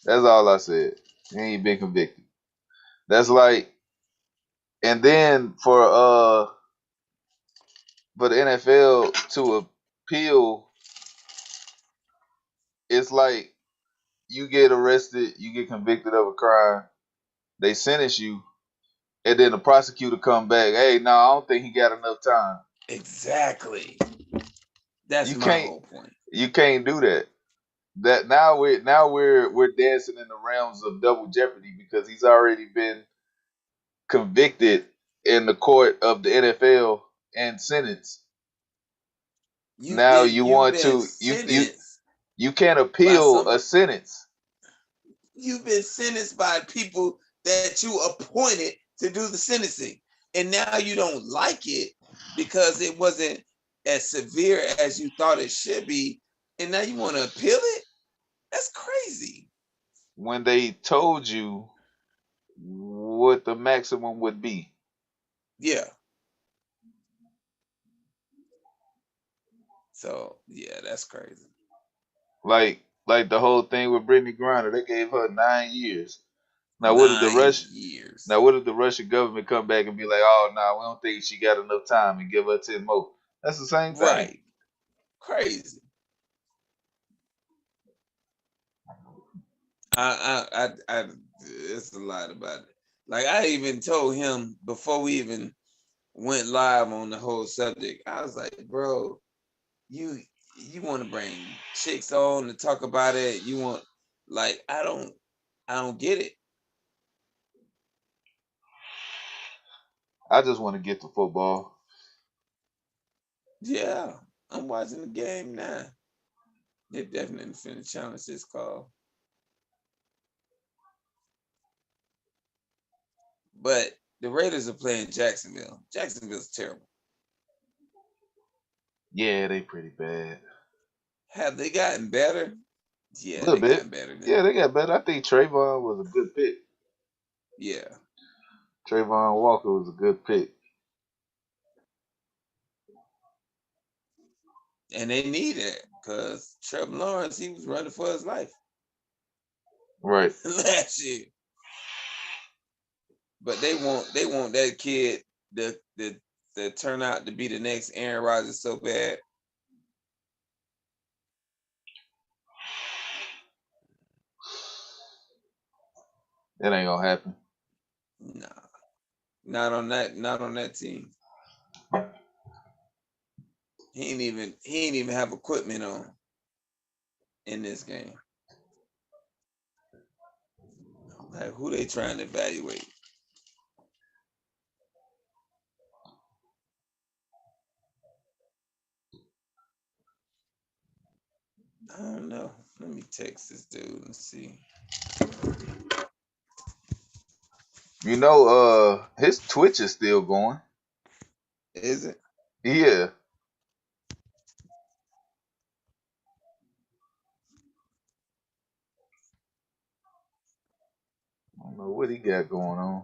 That's all I said. He ain't been convicted. That's like, and then for the NFL to appeal, it's like you get arrested, you get convicted of a crime, they sentence you, and then the prosecutor come back, hey, no, I don't think he got enough time. Exactly. That's my whole point. You can't do that. That now we're dancing in the realms of double jeopardy because he's already been convicted in the court of the NFL and sentenced. Now you want to you can't appeal a sentence. You've been sentenced by people that you appointed to do the sentencing, and now you don't like it because it wasn't as severe as you thought it should be, and now you want to appeal it? That's crazy. When they told you what the maximum would be. Yeah. So yeah, that's crazy. Like the whole thing with Brittany Griner, they gave her 9 years. Now what if the Russian government come back and be like, oh no, we don't think she got enough time and give her 10 more? That's the same thing. Right. Crazy. I it's a lot about it. Like I even told him before we even went live on the whole subject, I was like, bro, you want to bring chicks on to talk about it. You want, like, I don't get it. I just want to get to football. Yeah, I'm watching the game now. They're definitely finna challenge this call. But the Raiders are playing Jacksonville. Jacksonville's terrible. Yeah, they pretty bad. Have they gotten better? Yeah, a little bit. Gotten better. Yeah, they got better. I think Trayvon was a good pick. Yeah. Trayvon Walker was a good pick. And they need it because Trevor Lawrence, he was running for his life. Right. Last year. But they want that kid to turn out to be the next Aaron Rodgers so bad. It ain't gonna happen. Nah. Not on that team. He ain't even have equipment on in this game. Like, who they trying to evaluate? I don't know. Let me text this dude and see. You know, his Twitch is still going. Is it? Yeah. I don't know what he got going on.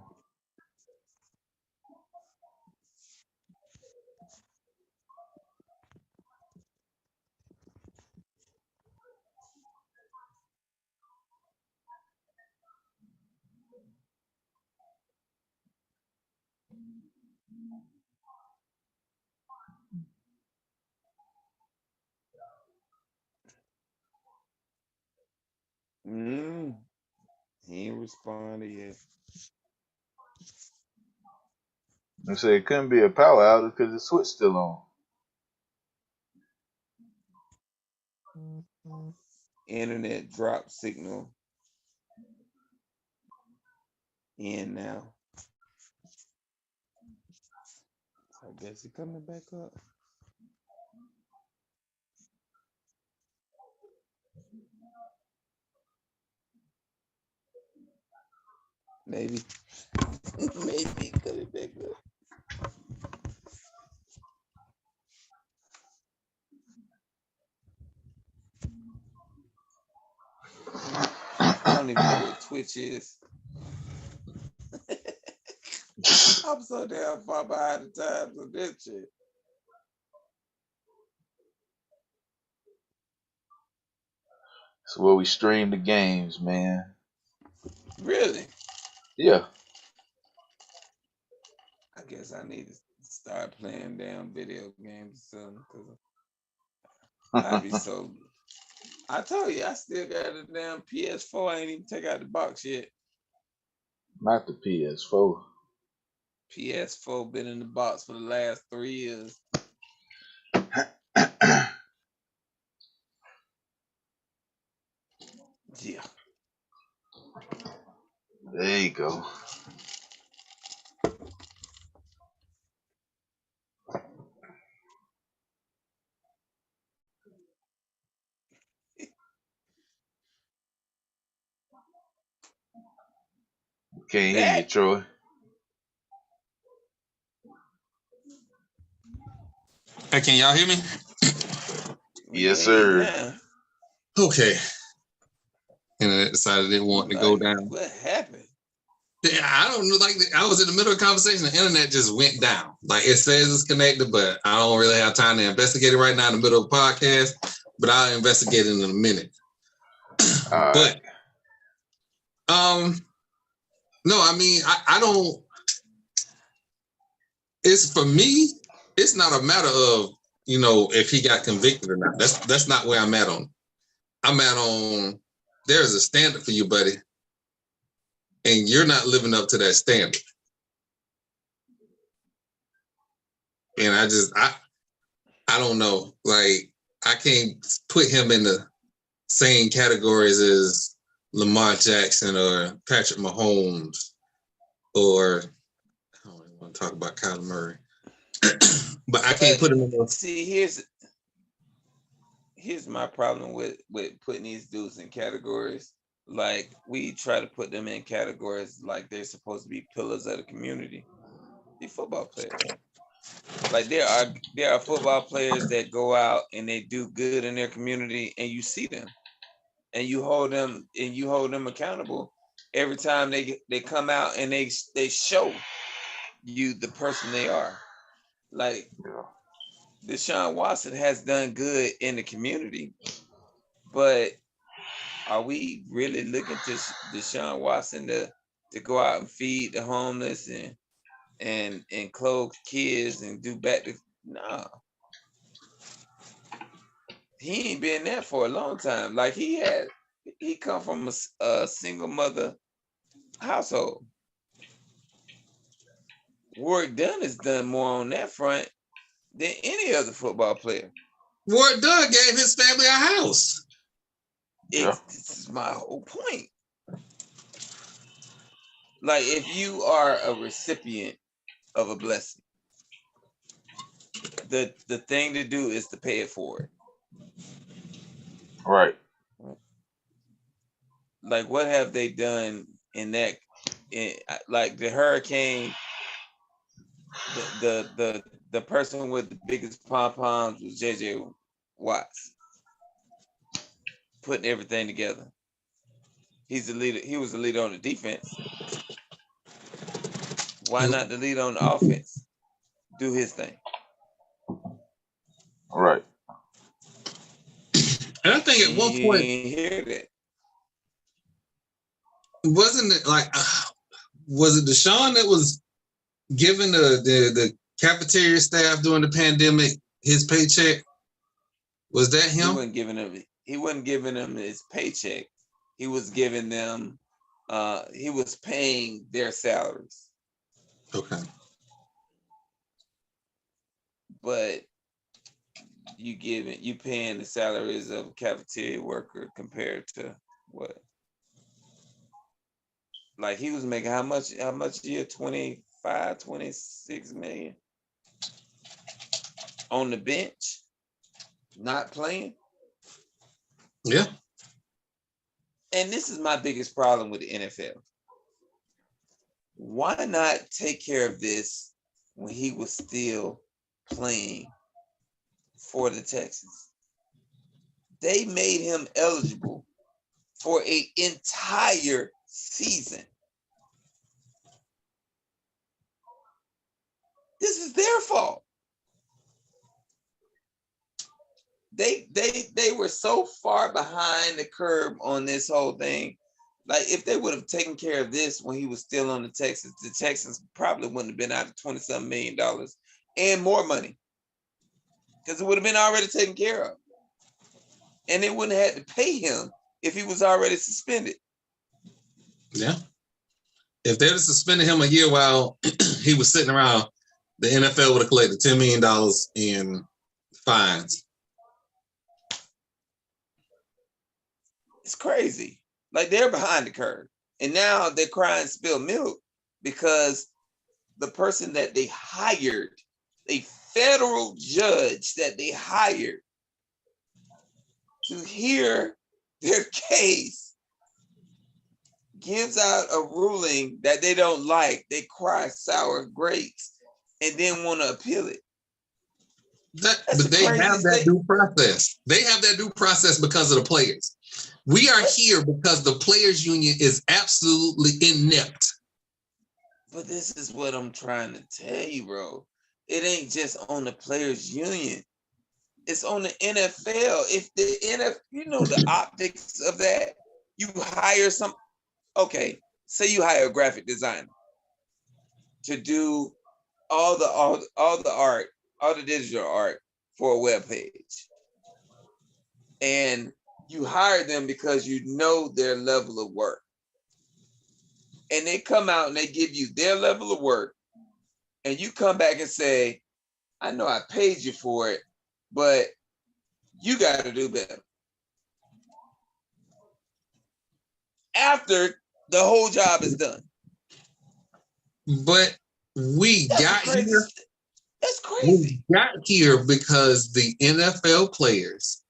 He ain't responded yet. They say it couldn't be a power outage because the switch still on. Internet drop signal in now. I guess he coming back up. Maybe. Maybe coming back up. I don't even know what Twitch is. I'm so damn far behind the times of this shit. It's where we stream the games, man. Really? Yeah. I guess I need to start playing damn video games or something, because I'd be so. I told you, I still got a damn PS4. I ain't even take out the box yet. Not the PS4. PS4 been in the box for the last 3 years. Yeah. There you go. Can't hear you, That Troy. Hey, can y'all hear me? we Yes, can hear you sir. now. Okay. Internet decided it wanted to go Like, down. what happened? Yeah, I don't know. Like, I was in the middle of a conversation. The internet just went down. Like, it says it's connected, but I don't really have time to investigate it right now in the middle of a podcast. But I'll investigate it in a minute. All But right. no, I mean, I don't. It's for me. It's not a matter of if he got convicted or not. That's not where I'm at on. I'm at on. There's a standard for you, buddy, and you're not living up to that standard. And I don't know. Like, I can't put him in the same categories as Lamar Jackson or Patrick Mahomes, or I don't even want to talk about Kyler Murray. But I can't put him in those. See, here's my problem with putting these dudes in categories. Like, we try to put them in categories like they're supposed to be pillars of the community. They're football players. Like, there are football players that go out and they do good in their community, and you see them, and you hold them accountable every time they come out and they show you the person they are. Like, Deshaun Watson has done good in the community, but are we really looking to Deshaun Watson to go out and feed the homeless and clothe kids and do back to no? He ain't been there for a long time. Like, he come from a single mother household. Warwick Dunn has done more on that front than any other football player. Warwick Dunn gave his family a house. This is my whole point. Like, if you are a recipient of a blessing, the thing to do is to pay it forward. Right. Like, what have they done in that? Like the hurricane, the person with the biggest pom poms was JJ Watts, putting everything together. He's the leader. He was the leader on the defense. Why not the leader on the offense? Do his thing. Right. And I think at one point, hear that. wasn't it like, was it Deshaun that was giving the cafeteria staff during the pandemic his paycheck? Was that him? He wasn't giving them his paycheck. He was giving them. He was paying their salaries. Okay. But you paying the salaries of a cafeteria worker compared to what? Like, he was making how much a year? 25, 26 million on the bench, not playing. Yeah. And this is my biggest problem with the NFL. Why not take care of this when he was still playing for the Texans? They made him eligible for an entire season. This is their fault. They were so far behind the curve on this whole thing. Like, if they would have taken care of this when he was still on the Texans probably wouldn't have been out of $27 million and more money, because it would have been already taken care of. And they wouldn't have had to pay him if he was already suspended. Yeah. If they'd have suspended him a year while he was sitting around, the NFL would have collected $10 million in fines. It's crazy. Like, they're behind the curve. And now they're crying spilled milk because the person that they hired, a federal judge that they hired to hear their case, gives out a ruling that they don't like. They cry sour grapes and then want to appeal it. But they have that due process. They have that due process because of the players. We are here because the players' union is absolutely inept. But this is what I'm trying to tell you, bro. It ain't just on the players' union. It's on the NFL. If the NFL, you know the optics of that. You hire okay, say you hire a graphic designer to do all the art, all the digital art for a web page. And you hire them because you know their level of work. And they come out and they give you their level of work. And you come back and say, I know I paid you for it, but you got to do better. After the whole job is done. But we got here. That's crazy. We got here because the NFL players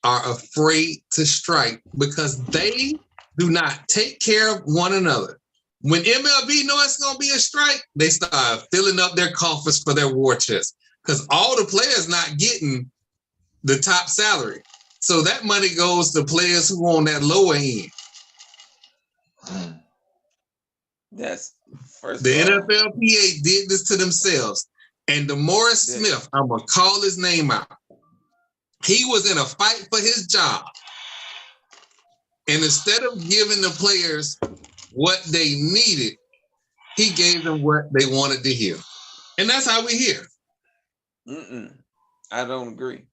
are afraid to strike because they do not take care of one another. When MLB know it's going to be a strike, they start filling up their coffers for their war chest because all the players not getting the top salary. So that money goes to players who on that lower end. That's first. The NFLPA did this to themselves. And DeMaurice Smith, I'm going to call his name out. He was in a fight for his job. And instead of giving the players what they needed, he gave them what they wanted to hear. And that's how we're here. I don't agree.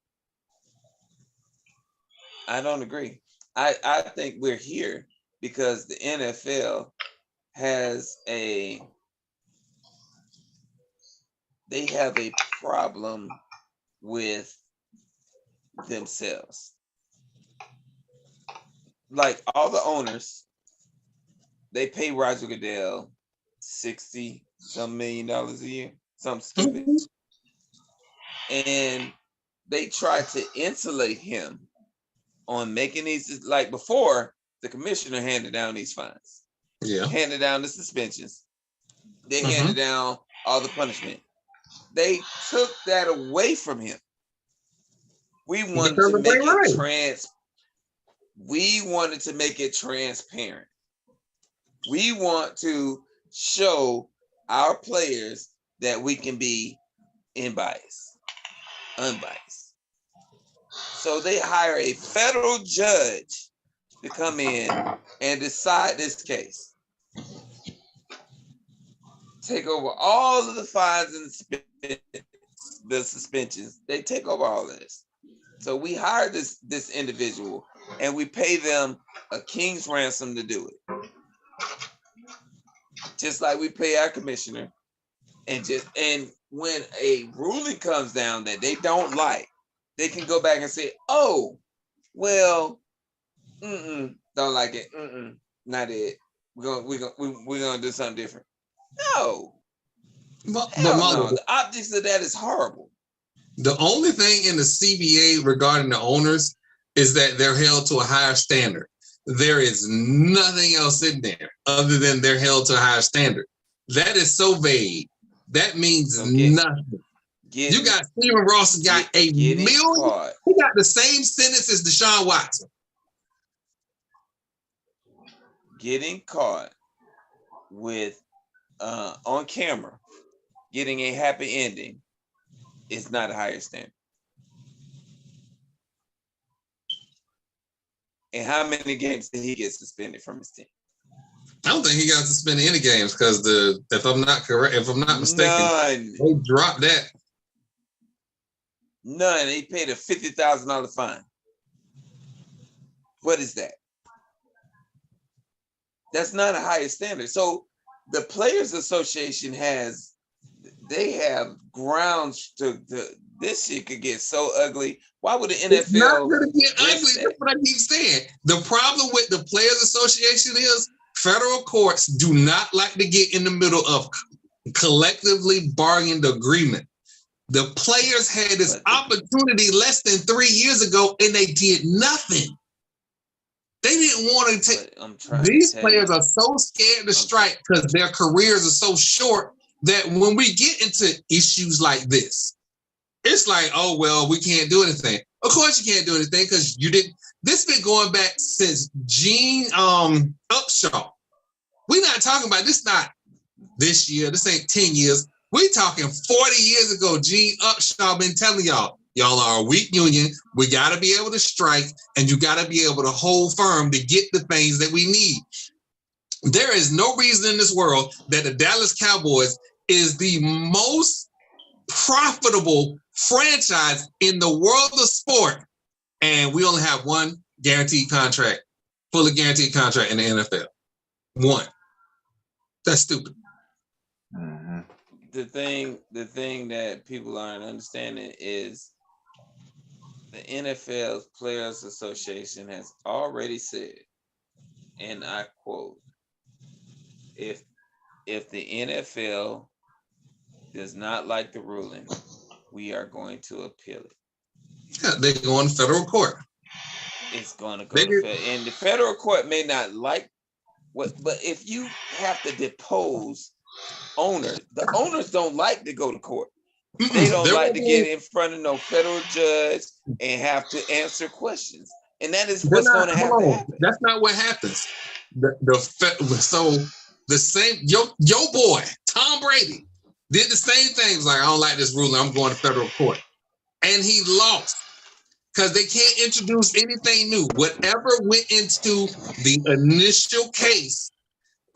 I think we're here because the NFL has they have a problem with themselves. Like all the owners, they pay Roger Goodell $60-some million a year, something stupid. And they try to insulate him on making these, like before, the commissioner handed down these fines. Yeah. Handed down the suspensions. They handed down all the punishment. They took that away from him. We wanted to make it We wanted to make it transparent. We want to show our players that we can be unbiased. So they hire a federal judge to come in and decide this case. Take over all of the fines and the suspensions. They take over all of this. So we hire this individual and we pay them a king's ransom to do it. Just like we pay our commissioner. And when a ruling comes down that they don't like, they can go back and say, oh, well, don't like it. Not it. We're gonna do something different. No. No. The optics of that is horrible. The only thing in the CBA regarding the owners is that they're held to a higher standard. There is nothing else in there other than they're held to a higher standard. That is so vague. That means nothing. You got Stephen Ross got $1 million. He got the same sentence as Deshaun Watson. getting caught with on camera getting a happy ending is not a higher standard. And how many games did he get suspended from his team? I don't think he got suspended any games because if I'm not mistaken, they dropped that. None. He paid a $50,000 fine. What is that? That's not a higher standard. So the Players Association have grounds to this shit could get so ugly. Why would the NFL? It's not going to get ugly. That's what I keep saying. The problem with the Players Association is federal courts do not like to get in the middle of collectively bargained agreement. The players had this opportunity less than 3 years ago, and they did nothing. They didn't want to take. These players are so scared to strike because their careers are so short that when we get into issues like this, it's like, oh, well, we can't do anything. Of course you can't do anything because you didn't. This has been going back since Gene Upshaw. We're not talking about this, not this year. This ain't 10 years. We're talking 40 years ago. Gene Upshaw been telling y'all are a weak union. We got to be able to strike, and you got to be able to hold firm to get the things that we need. There is no reason in this world that the Dallas Cowboys is the most profitable franchise in the world of sport, and we only have one guaranteed contract, fully guaranteed contract in the NFL. One. That's stupid. Mm-hmm. The thing that people aren't understanding is the NFL's Players Association has already said, and I quote, if the NFL does not like the ruling, we are going to appeal it. Yeah, they go in federal court. It's going to go to federal, and the federal court may not like what, but if you have to depose owners, the owners don't like to go to court. They don't like to get in front of no federal judge and have to answer questions. And that is what's going to have to happen. That's not what happens. So the same, your boy, Tom Brady, did the same things like, I don't like this ruling, I'm going to federal court. And he lost because they can't introduce anything new. Whatever went into the initial case,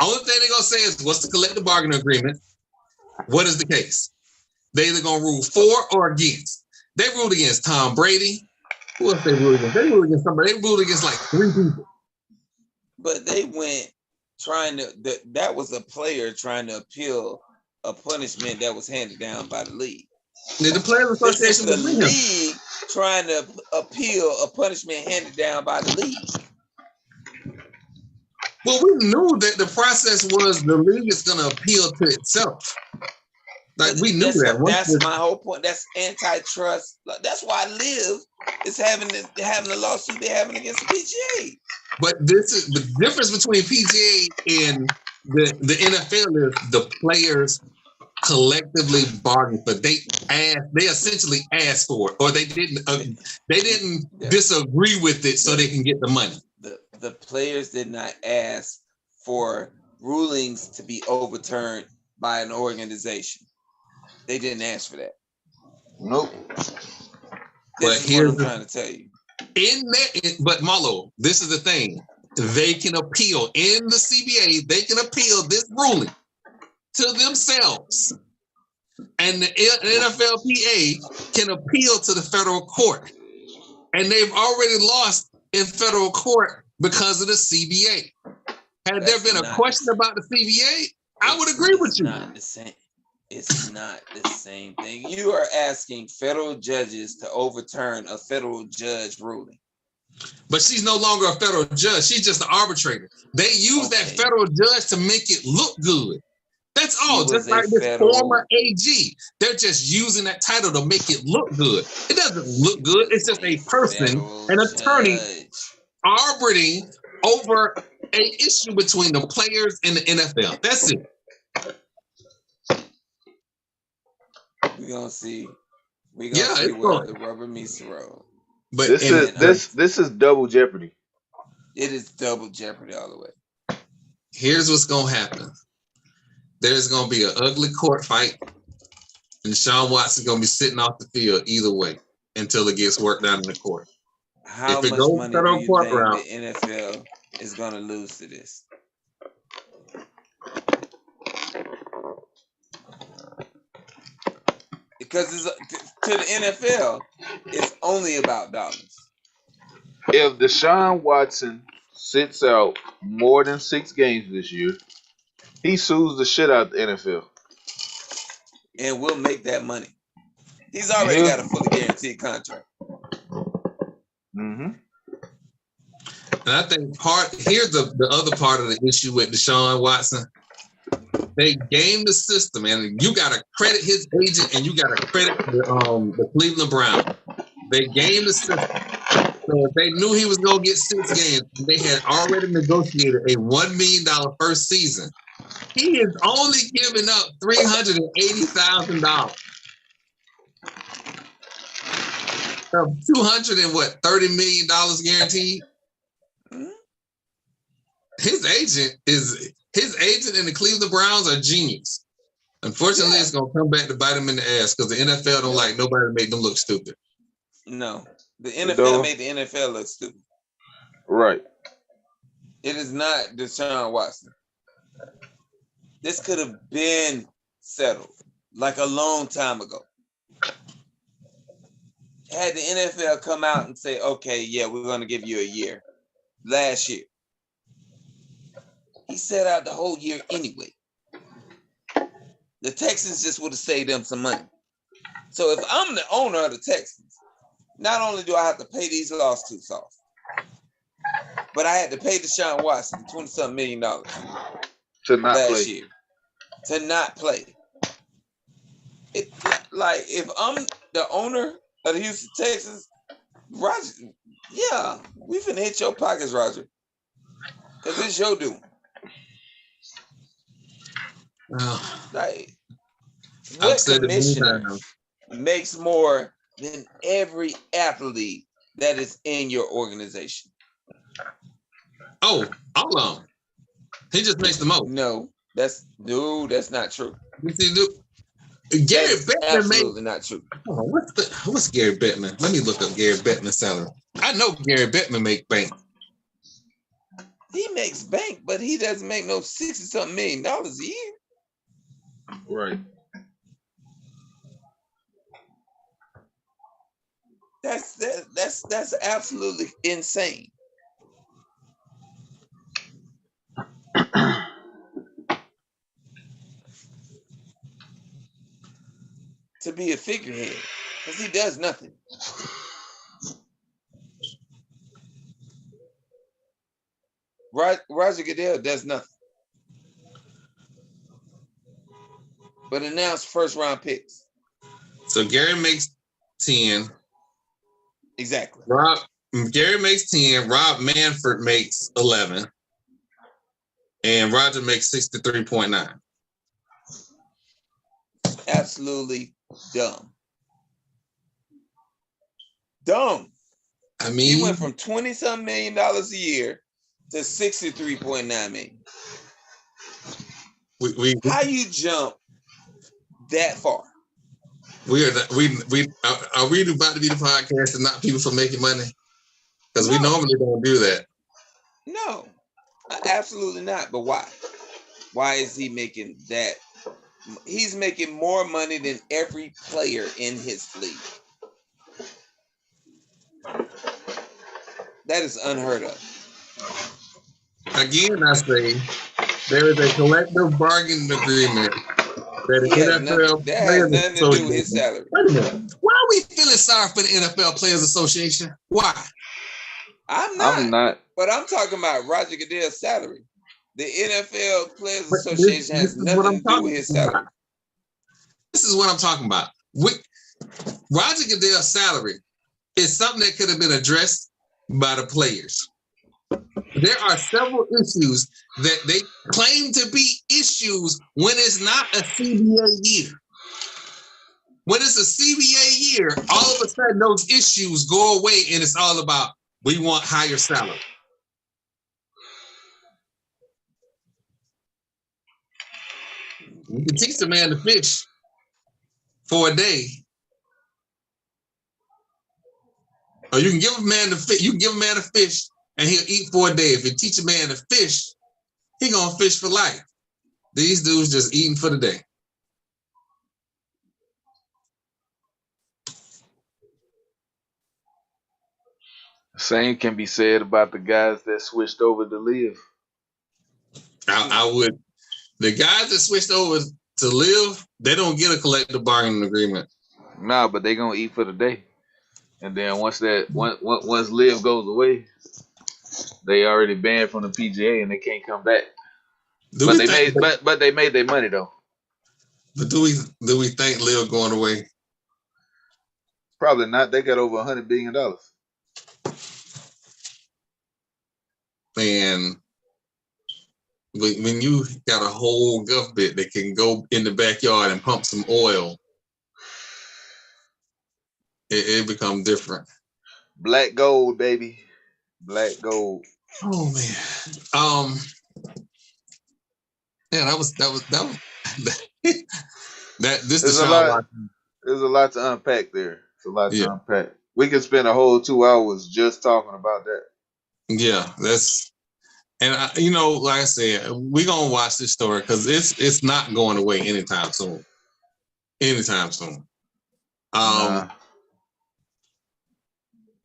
only thing they're going to say is, what's the collective bargaining agreement? What is the case? They either going to rule for or against. They ruled against Tom Brady. Who else they ruled against? They ruled against somebody. They ruled against like 3 people. But they went that was a player trying to appeal a punishment that was handed down by the league. The Players Association was the league trying to appeal a punishment handed down by the league. Well, we knew that the process was the league is going to appeal to itself. Like, we knew that. That's my whole point. That's antitrust. That's why Liv is having the lawsuit they're having against the PGA. But this is the difference between PGA and the NFL is the players collectively bargained for. They essentially asked for it, or they didn't disagree with it so they can get the money. The players did not ask for rulings to be overturned by an organization. They didn't ask for that. Nope. This is what I'm trying to tell you. But Marlo, this is the thing. They can appeal in the CBA. They can appeal this ruling to themselves. And the NFLPA can appeal to the federal court. And they've already lost in federal court because of the CBA. Had there been a question about the CBA, I would agree with you. Not the same. It's not the same thing. You are asking federal judges to overturn a federal judge ruling. But she's no longer a federal judge. She's just an arbitrator. They use that federal judge to make it look good. That's all. Just like this former AG. They're just using that title to make it look good. It doesn't look good. It's just a person, an attorney, arbitrating over an issue between the players and the NFL. That's it. We're gonna see. We're gonna see where the rubber meets the road. But this is double jeopardy. It is double jeopardy all the way. Here's what's gonna happen. There's gonna be an ugly court fight, and Deshaun Watson gonna be sitting off the field either way until it gets worked out in the court. How If it much goes money do federal you court think route, the NFL is going to lose to this? Because to the NFL, it's only about dollars. If Deshaun Watson sits out more than 6 games this year, he sues the shit out of the NFL. And we'll make that money. He's already got a fully guaranteed contract. Mm-hmm. and I think here's the other part of the issue with Deshaun Watson. They game the system, and you got to credit his agent, and you got to credit the Cleveland Browns. They game the system. So if they knew he was going to get 6 games, they had already negotiated a $1 million first season. He is only giving up $380,000. $230 million guaranteed. His agent and the Cleveland Browns are genius. Unfortunately, it's gonna come back to bite him in the ass because the NFL don't like nobody to make them look stupid. No, the NFL made the NFL look stupid. Right. It is not Deshaun Watson. This could have been settled like a long time ago. Had the NFL come out and say, okay, yeah, we're going to give you a year. Last year. He set out the whole year anyway. The Texans just would have saved them some money. So if I'm the owner of the Texans, not only do I have to pay these lawsuits off, but I had to pay Deshaun Watson $20-something million to not last play. year to not play. It like if I'm the owner of the Houston Texans, Roger, yeah, we finna hit your pockets, Roger, because it's your doing. Like, what commissioner makes more than every athlete that is in your organization? Oh, hold on. He just makes the most. No, that's not true. Gary Bettman absolutely not true. Oh, what's Gary Bettman? Let me look up Gary Bettman's salary. I know Gary Bettman make bank. He makes bank, but he doesn't make no $60-something million a year. Right. That's absolutely insane. To be a figurehead, because he does nothing. Roger Goodell does nothing but announce first round picks. So Gary makes 10. Exactly. Gary makes 10. Rob Manfred makes 11. And Roger makes 63.9. Absolutely dumb. Dumb. I mean, he went from $20-something million a year to $63.9 million. How you jump that far? Are we about to be the podcast and not people for making money? Because we normally don't do that. No, absolutely not. But why? Why is he making that? He's making more money than every player in his league. That is unheard of. Again, I say there is a collective bargaining agreement that the NFL has nothing to do with his salary. Wait a minute. Why are we feeling sorry for the NFL Players Association? Why? I'm not. But I'm talking about Roger Goodell's salary. The NFL Players Association has nothing to do with his salary. This is what I'm talking about. Roger Goodell's salary is something that could have been addressed by the players. There are several issues that they claim to be issues when it's not a CBA year. When it's a CBA year, all of a sudden those issues go away and it's all about we want higher salary. You can teach a man to fish for a day. Or you can give a man a fish and he'll eat for a day. If you teach a man to fish, he gonna fish for life. These dudes just eating for the day. Same can be said about the guys that switched over to live. I would. The guys that switched over to live, they don't get a collective bargaining agreement. Nah, but they gonna eat for the day. And then once live goes away, they already banned from the PGA and they can't come back. But they made their money though. But do we think live going away? Probably not. They got over $100 billion. And when you got a whole government that can go in the backyard and pump some oil, it becomes different. Black gold, baby. Black gold. Oh man. Yeah, that was There's a lot to unpack there. It's a lot to unpack. We could spend a whole 2 hours just talking about that. Yeah, and like I said, we're gonna watch this story because it's not going away anytime soon.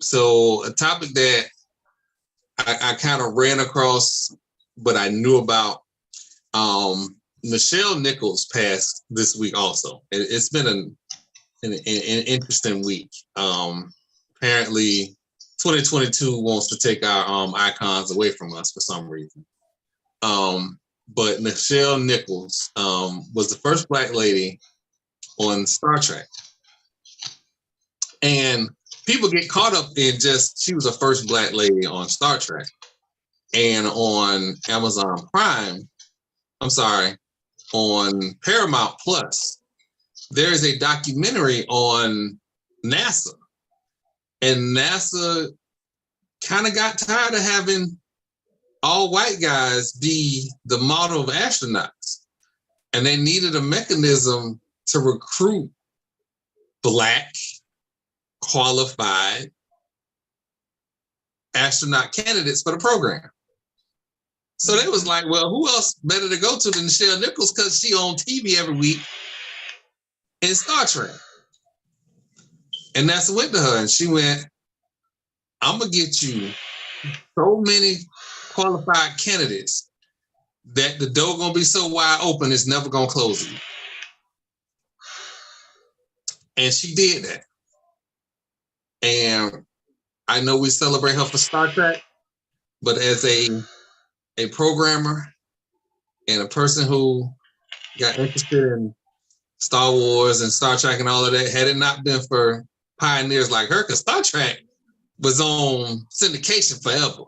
So a topic that I kind of ran across, but I knew about. Michelle Nichols passed this week also. It's been an interesting week. Apparently 2022 wants to take our icons away from us for some reason. But Michelle Nichols was the first Black lady on Star Trek. And people get caught up in just she was the first Black lady on Star Trek. And on Amazon Prime, on Paramount Plus, there is a documentary on NASA. And NASA kind of got tired of having all white guys be the model of astronauts. And they needed a mechanism to recruit Black, qualified astronaut candidates for the program. So they was like, well, who else better to go to than Michelle Nichols because she on TV every week in Star Trek. And NASA went to her and she went, I'm going to get you so many qualified candidates that the door going to be so wide open it's never going to close again. And she did that. And I know we celebrate her for Star Trek, but as a programmer and a person who got interested in Star Wars and Star Trek and all of that, had it not been for pioneers like her, because Star Trek was on syndication forever.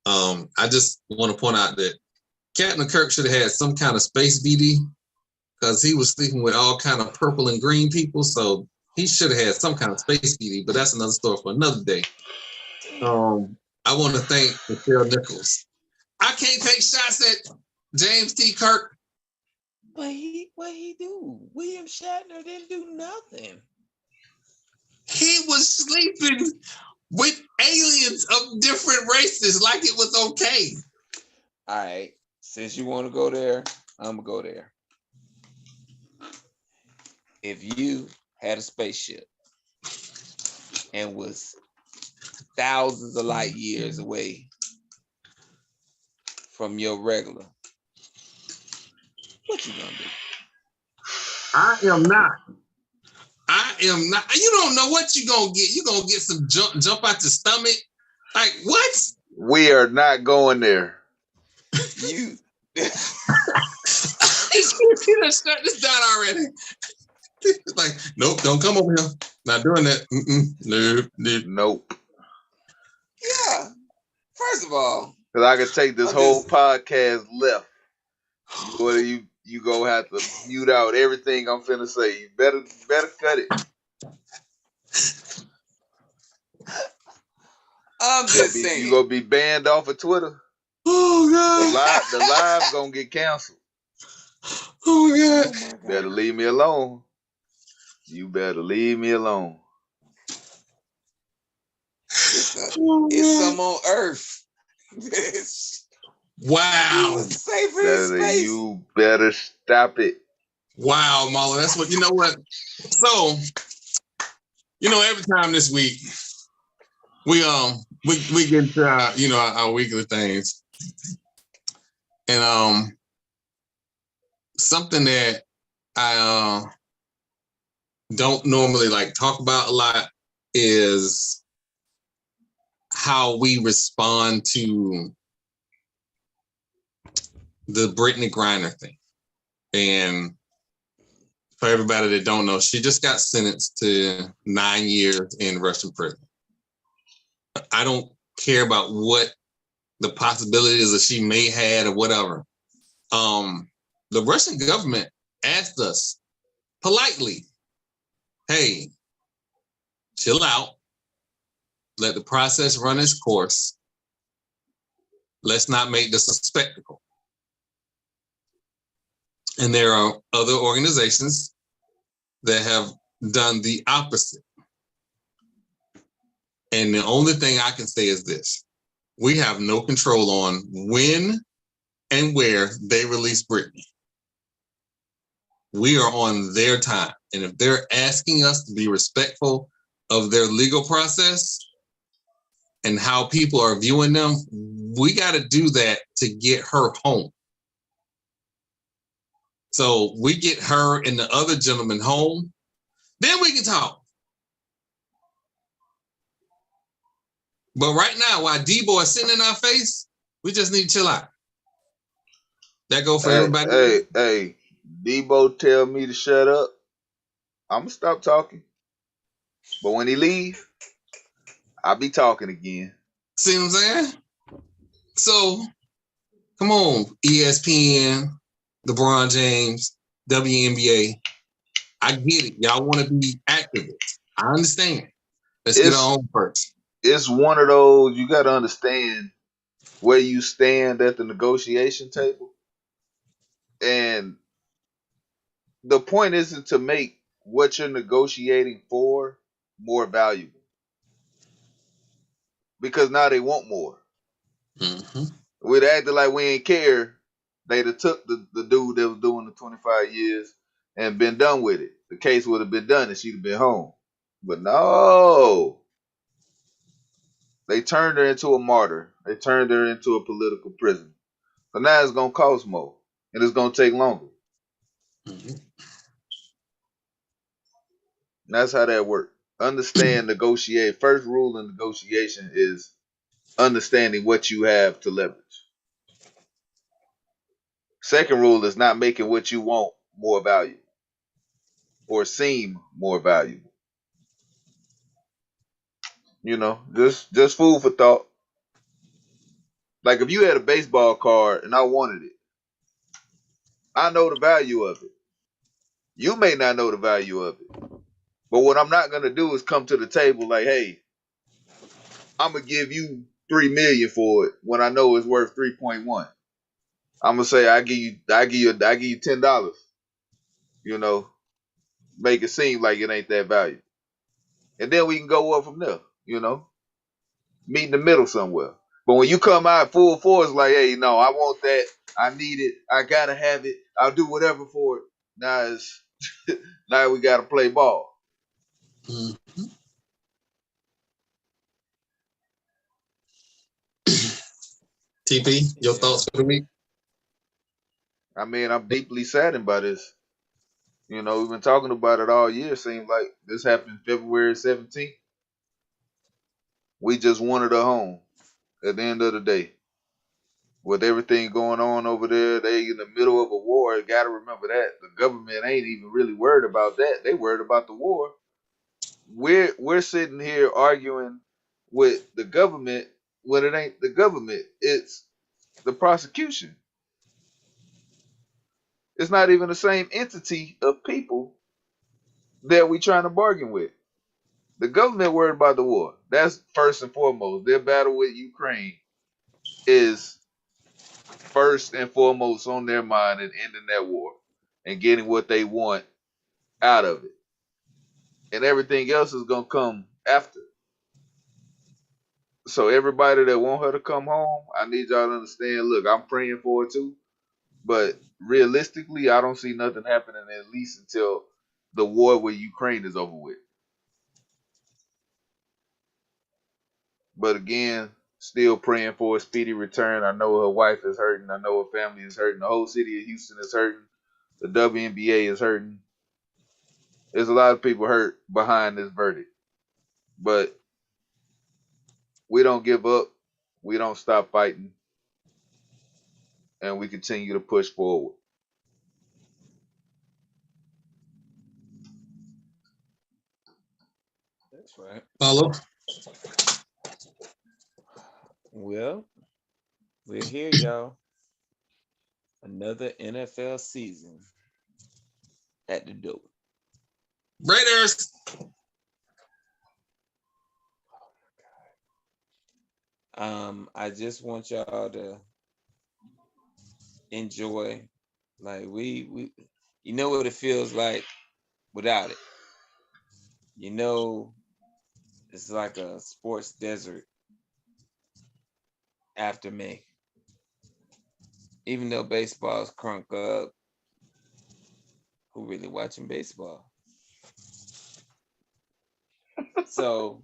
I just want to point out that Captain Kirk should have had some kind of space BD because he was sleeping with all kind of purple and green people. So he should have had some kind of space BD, but that's another story for another day. I want to thank Michelle Nichols. I can't take shots at James T. Kirk. What he do? William Shatner didn't do nothing. He was sleeping with aliens of different races like it was okay. All right. Since you want to go there, I'm going to go there. If you had a spaceship and was thousands of light years away from your regular, what you gonna do? I am not. You don't know what you gonna get. You gonna get some jump out your stomach. Like what? We are not going there. You done shut this down already. It's like, nope, don't come over here. Not doing that. Nope. Yeah. First of all, because I could take this whole podcast left. You gonna have to mute out everything I'm finna say. You better cut it. I'm just saying. You gonna be banned off of Twitter. Oh God. The live gonna get canceled. Oh yeah. Oh my God. Better leave me alone. You better leave me alone. It's some on Earth. Wow. He's safe in Better, space. you better stop it. Wow, Marlon. That's what, you know what? So, you know, every time this week, we get into our weekly things. And something that I don't normally like talk about a lot is how we respond to the Brittany Griner thing. And for everybody that don't know, she just got sentenced to 9 years in Russian prison. I don't care about what the possibilities that she may had or whatever. The Russian government asked us politely, hey, chill out. Let the process run its course. Let's not make this a spectacle. And there are other organizations that have done the opposite. And the only thing I can say is this. We have no control on when and where they release Britney. We are on their time. And if they're asking us to be respectful of their legal process and how people are viewing them, we got to do that to get her home. So we get her and the other gentleman home, then we can talk. But right now, while D-Boy is sitting in our face, we just need to chill out. That go for everybody. Hey, Debo tell me to shut up. I'm going to stop talking. But when he leave, I'll be talking again. See what I'm saying? So, come on, ESPN, LeBron James, WNBA. I get it. Y'all want to be activists. I understand. Let's get our own first. It's one of those, you got to understand where you stand at the negotiation table. And the point isn't to make what you're negotiating for more valuable. Because now they want more. Mm-hmm. We'd acted like we ain't care. They'd have took the dude that was doing the 25 years and been done with it. The case would have been done and she'd have been home. But no. They turned her into a martyr. They turned her into a political prisoner. So now it's going to cost more. And it's going to take longer. Mm-hmm. That's how that works. Understand, negotiate. First rule in negotiation is understanding what you have to leverage. Second rule is not making what you want more valuable or seem more valuable. You know, just food for thought. Like if you had a baseball card and I wanted it, I know the value of it. You may not know the value of it. But what I'm not going to do is come to the table like, hey, I'm going to give you $3 million for it when I know it's worth 3.1. I'm going to say I give you $10. You know, make it seem like it ain't that valuable. And then we can go up from there, you know, meet in the middle somewhere. But when you come out full force like, hey, no, I want that. I need it. I got to have it. I'll do whatever for it. Now now we got to play ball. Mm-hmm. TP, your thoughts for the week? I mean, I'm deeply saddened by this. You know, we've been talking about it all year. Seems like this happened February 17th. We just wanted her home at the end of the day. With everything going on over there, they in the middle of a war. You got to remember that. The government ain't even really worried about that. They worried about the war. We're sitting here arguing with the government when it ain't the government. It's the prosecution. It's not even the same entity of people that we trying to bargain with. The government worried about the war. That's first and foremost. Their battle with Ukraine is first and foremost on their mind and ending that war. and getting what they want out of it. And everything else is going to come after. So everybody that want her to come home, I need y'all to understand, look, I'm praying for it too. But realistically, I don't see nothing happening at least until the war with Ukraine is over with. But again, still praying for a speedy return. I know her wife is hurting. I know her family is hurting. The whole city of Houston is hurting. The WNBA is hurting. There's a lot of people hurt behind this verdict. But we don't give up. We don't stop fighting. And we continue to push forward. That's right. Follow. Well, we're here, y'all. Another NFL season at the door. Raiders. I just want y'all to enjoy, like we you know what it feels like without it. You know, it's like a sports desert after May. Even though baseball's crunk up, who really watching baseball? So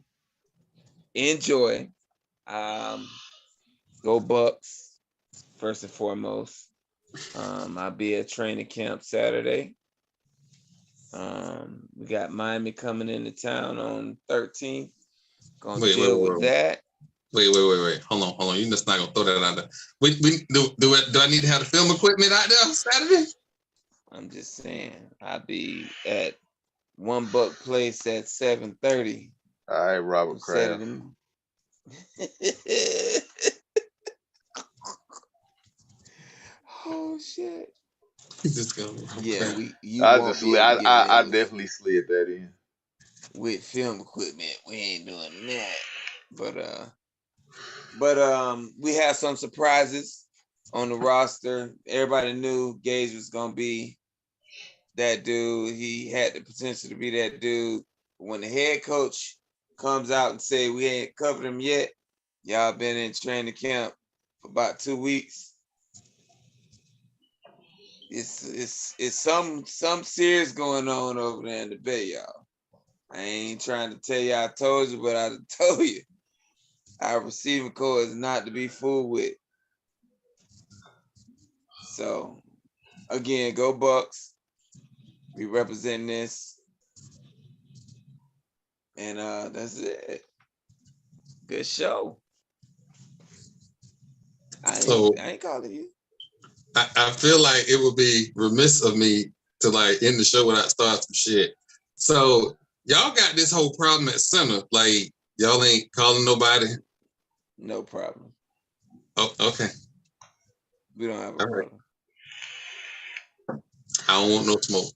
enjoy. Go Bucks first and foremost. I'll be at training camp Saturday. We got Miami coming into town on 13th. Gonna deal with that. Wait. Hold on. You're just not gonna throw that out there. Do I need to have the film equipment out there Saturday? I'm just saying, I'll be at $1 place at 7:30. All right, Robert Kraft. Oh shit! Just go. Yeah, I definitely slid that in with film equipment. We ain't doing that, but we have some surprises on the roster. Everybody knew Gage was gonna be that dude. He had the potential to be that dude. When the head coach comes out and say we ain't covered him yet, y'all been in training camp for about 2 weeks. It's some serious going on over there in the Bay, y'all. I ain't trying to tell you I told you, but I told you. Our receiving core is not to be fooled with. So, again, go Bucks. We represent this. And that's it. Good show. I ain't calling you. I feel like it would be remiss of me to like end the show without starting some shit. So y'all got this whole problem at center. Like y'all ain't calling nobody. No problem. Oh, okay. We don't have a problem. I don't want no smoke.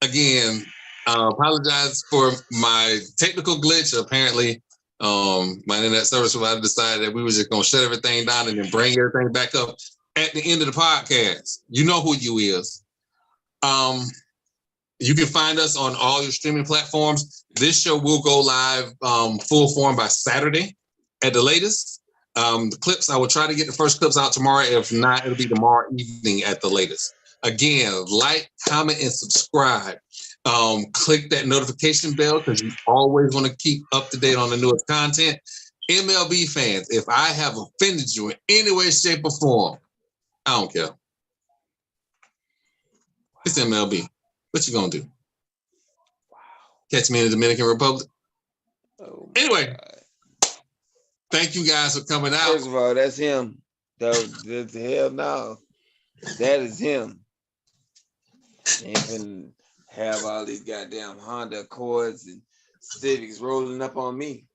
Again, apologize for my technical glitch. Apparently, my internet service provider decided that we were just gonna shut everything down and then bring everything back up at the end of the podcast. You know who you is. You can find us on all your streaming platforms. This show will go live full form by Saturday at the latest. The clips, I will try to get the first clips out tomorrow. If not, it'll be tomorrow evening at the latest. Again, like, comment, and subscribe. Click that notification bell because you always want to keep up to date on the newest content. MLB fans, if I have offended you in any way, shape, or form, I don't care. It's MLB. What you gonna do? Catch me in the Dominican Republic? Anyway, thank you guys for coming out. First of all, that's him. The hell no. That is him. Ain't been have all these goddamn Honda Accords and Civics rolling up on me.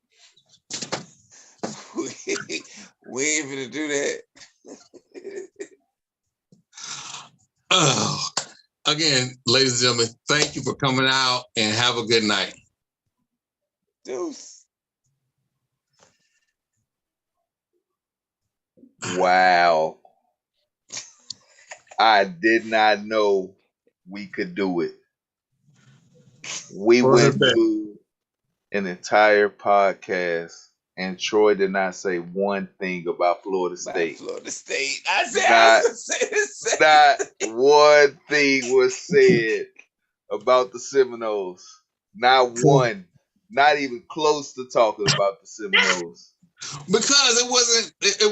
We ain't gonna do that. Oh, again, ladies and gentlemen, thank you for coming out and have a good night. Deuce. Wow. I did not know we could do it. We went through an entire podcast, and Troy did not say one thing about Florida State. Florida State. I said I was gonna say the same. Not one thing was said about the Seminoles. Not one. Not even close to talking about the Seminoles. Because it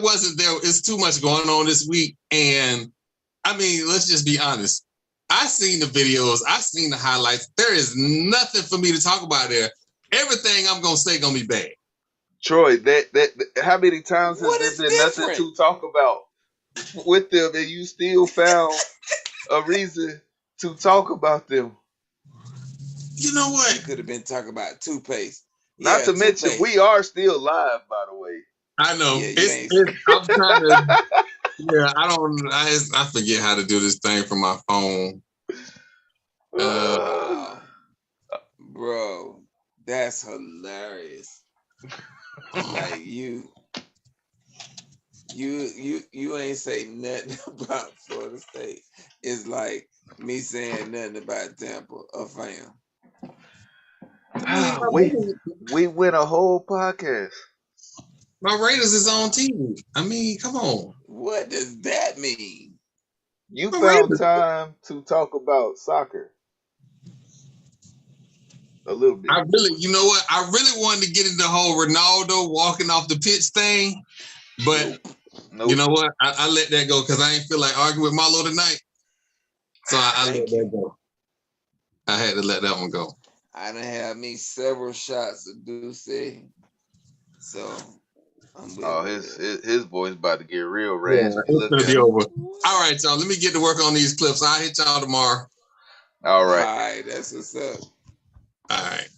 wasn't there. It's too much going on this week. And I mean, let's just be honest. I've seen the videos, I've seen the highlights. There is nothing for me to talk about there. Everything I'm gonna say gonna be bad. Troy, that how many times has What there is been different? nothing to talk about with them, and you still found a reason to talk about them? You know what? You could have been talking about toothpaste. Not to mention, we are still live, by the way. I know. Yeah, I'm trying to. Yeah, I forget how to do this thing from my phone. Bro, that's hilarious. Like you ain't say nothing about Florida State. It's like me saying nothing about Tampa or fam. We win a whole podcast. My Raiders is on TV. I mean, come on. What does that mean? You found time to talk about soccer a little bit. You know what? I really wanted to get into the whole Ronaldo walking off the pitch thing, but Nope. You know what? I let that go because I ain't feel like arguing with Marlo tonight. So I let that go. I had to let that one go. I done had me several shots of Douce, so his voice about to get real raspy. Yeah, it's gonna be over. All right, y'all. Let me get to work on these clips. I'll hit y'all tomorrow. All right. All right, that's what's up. All right.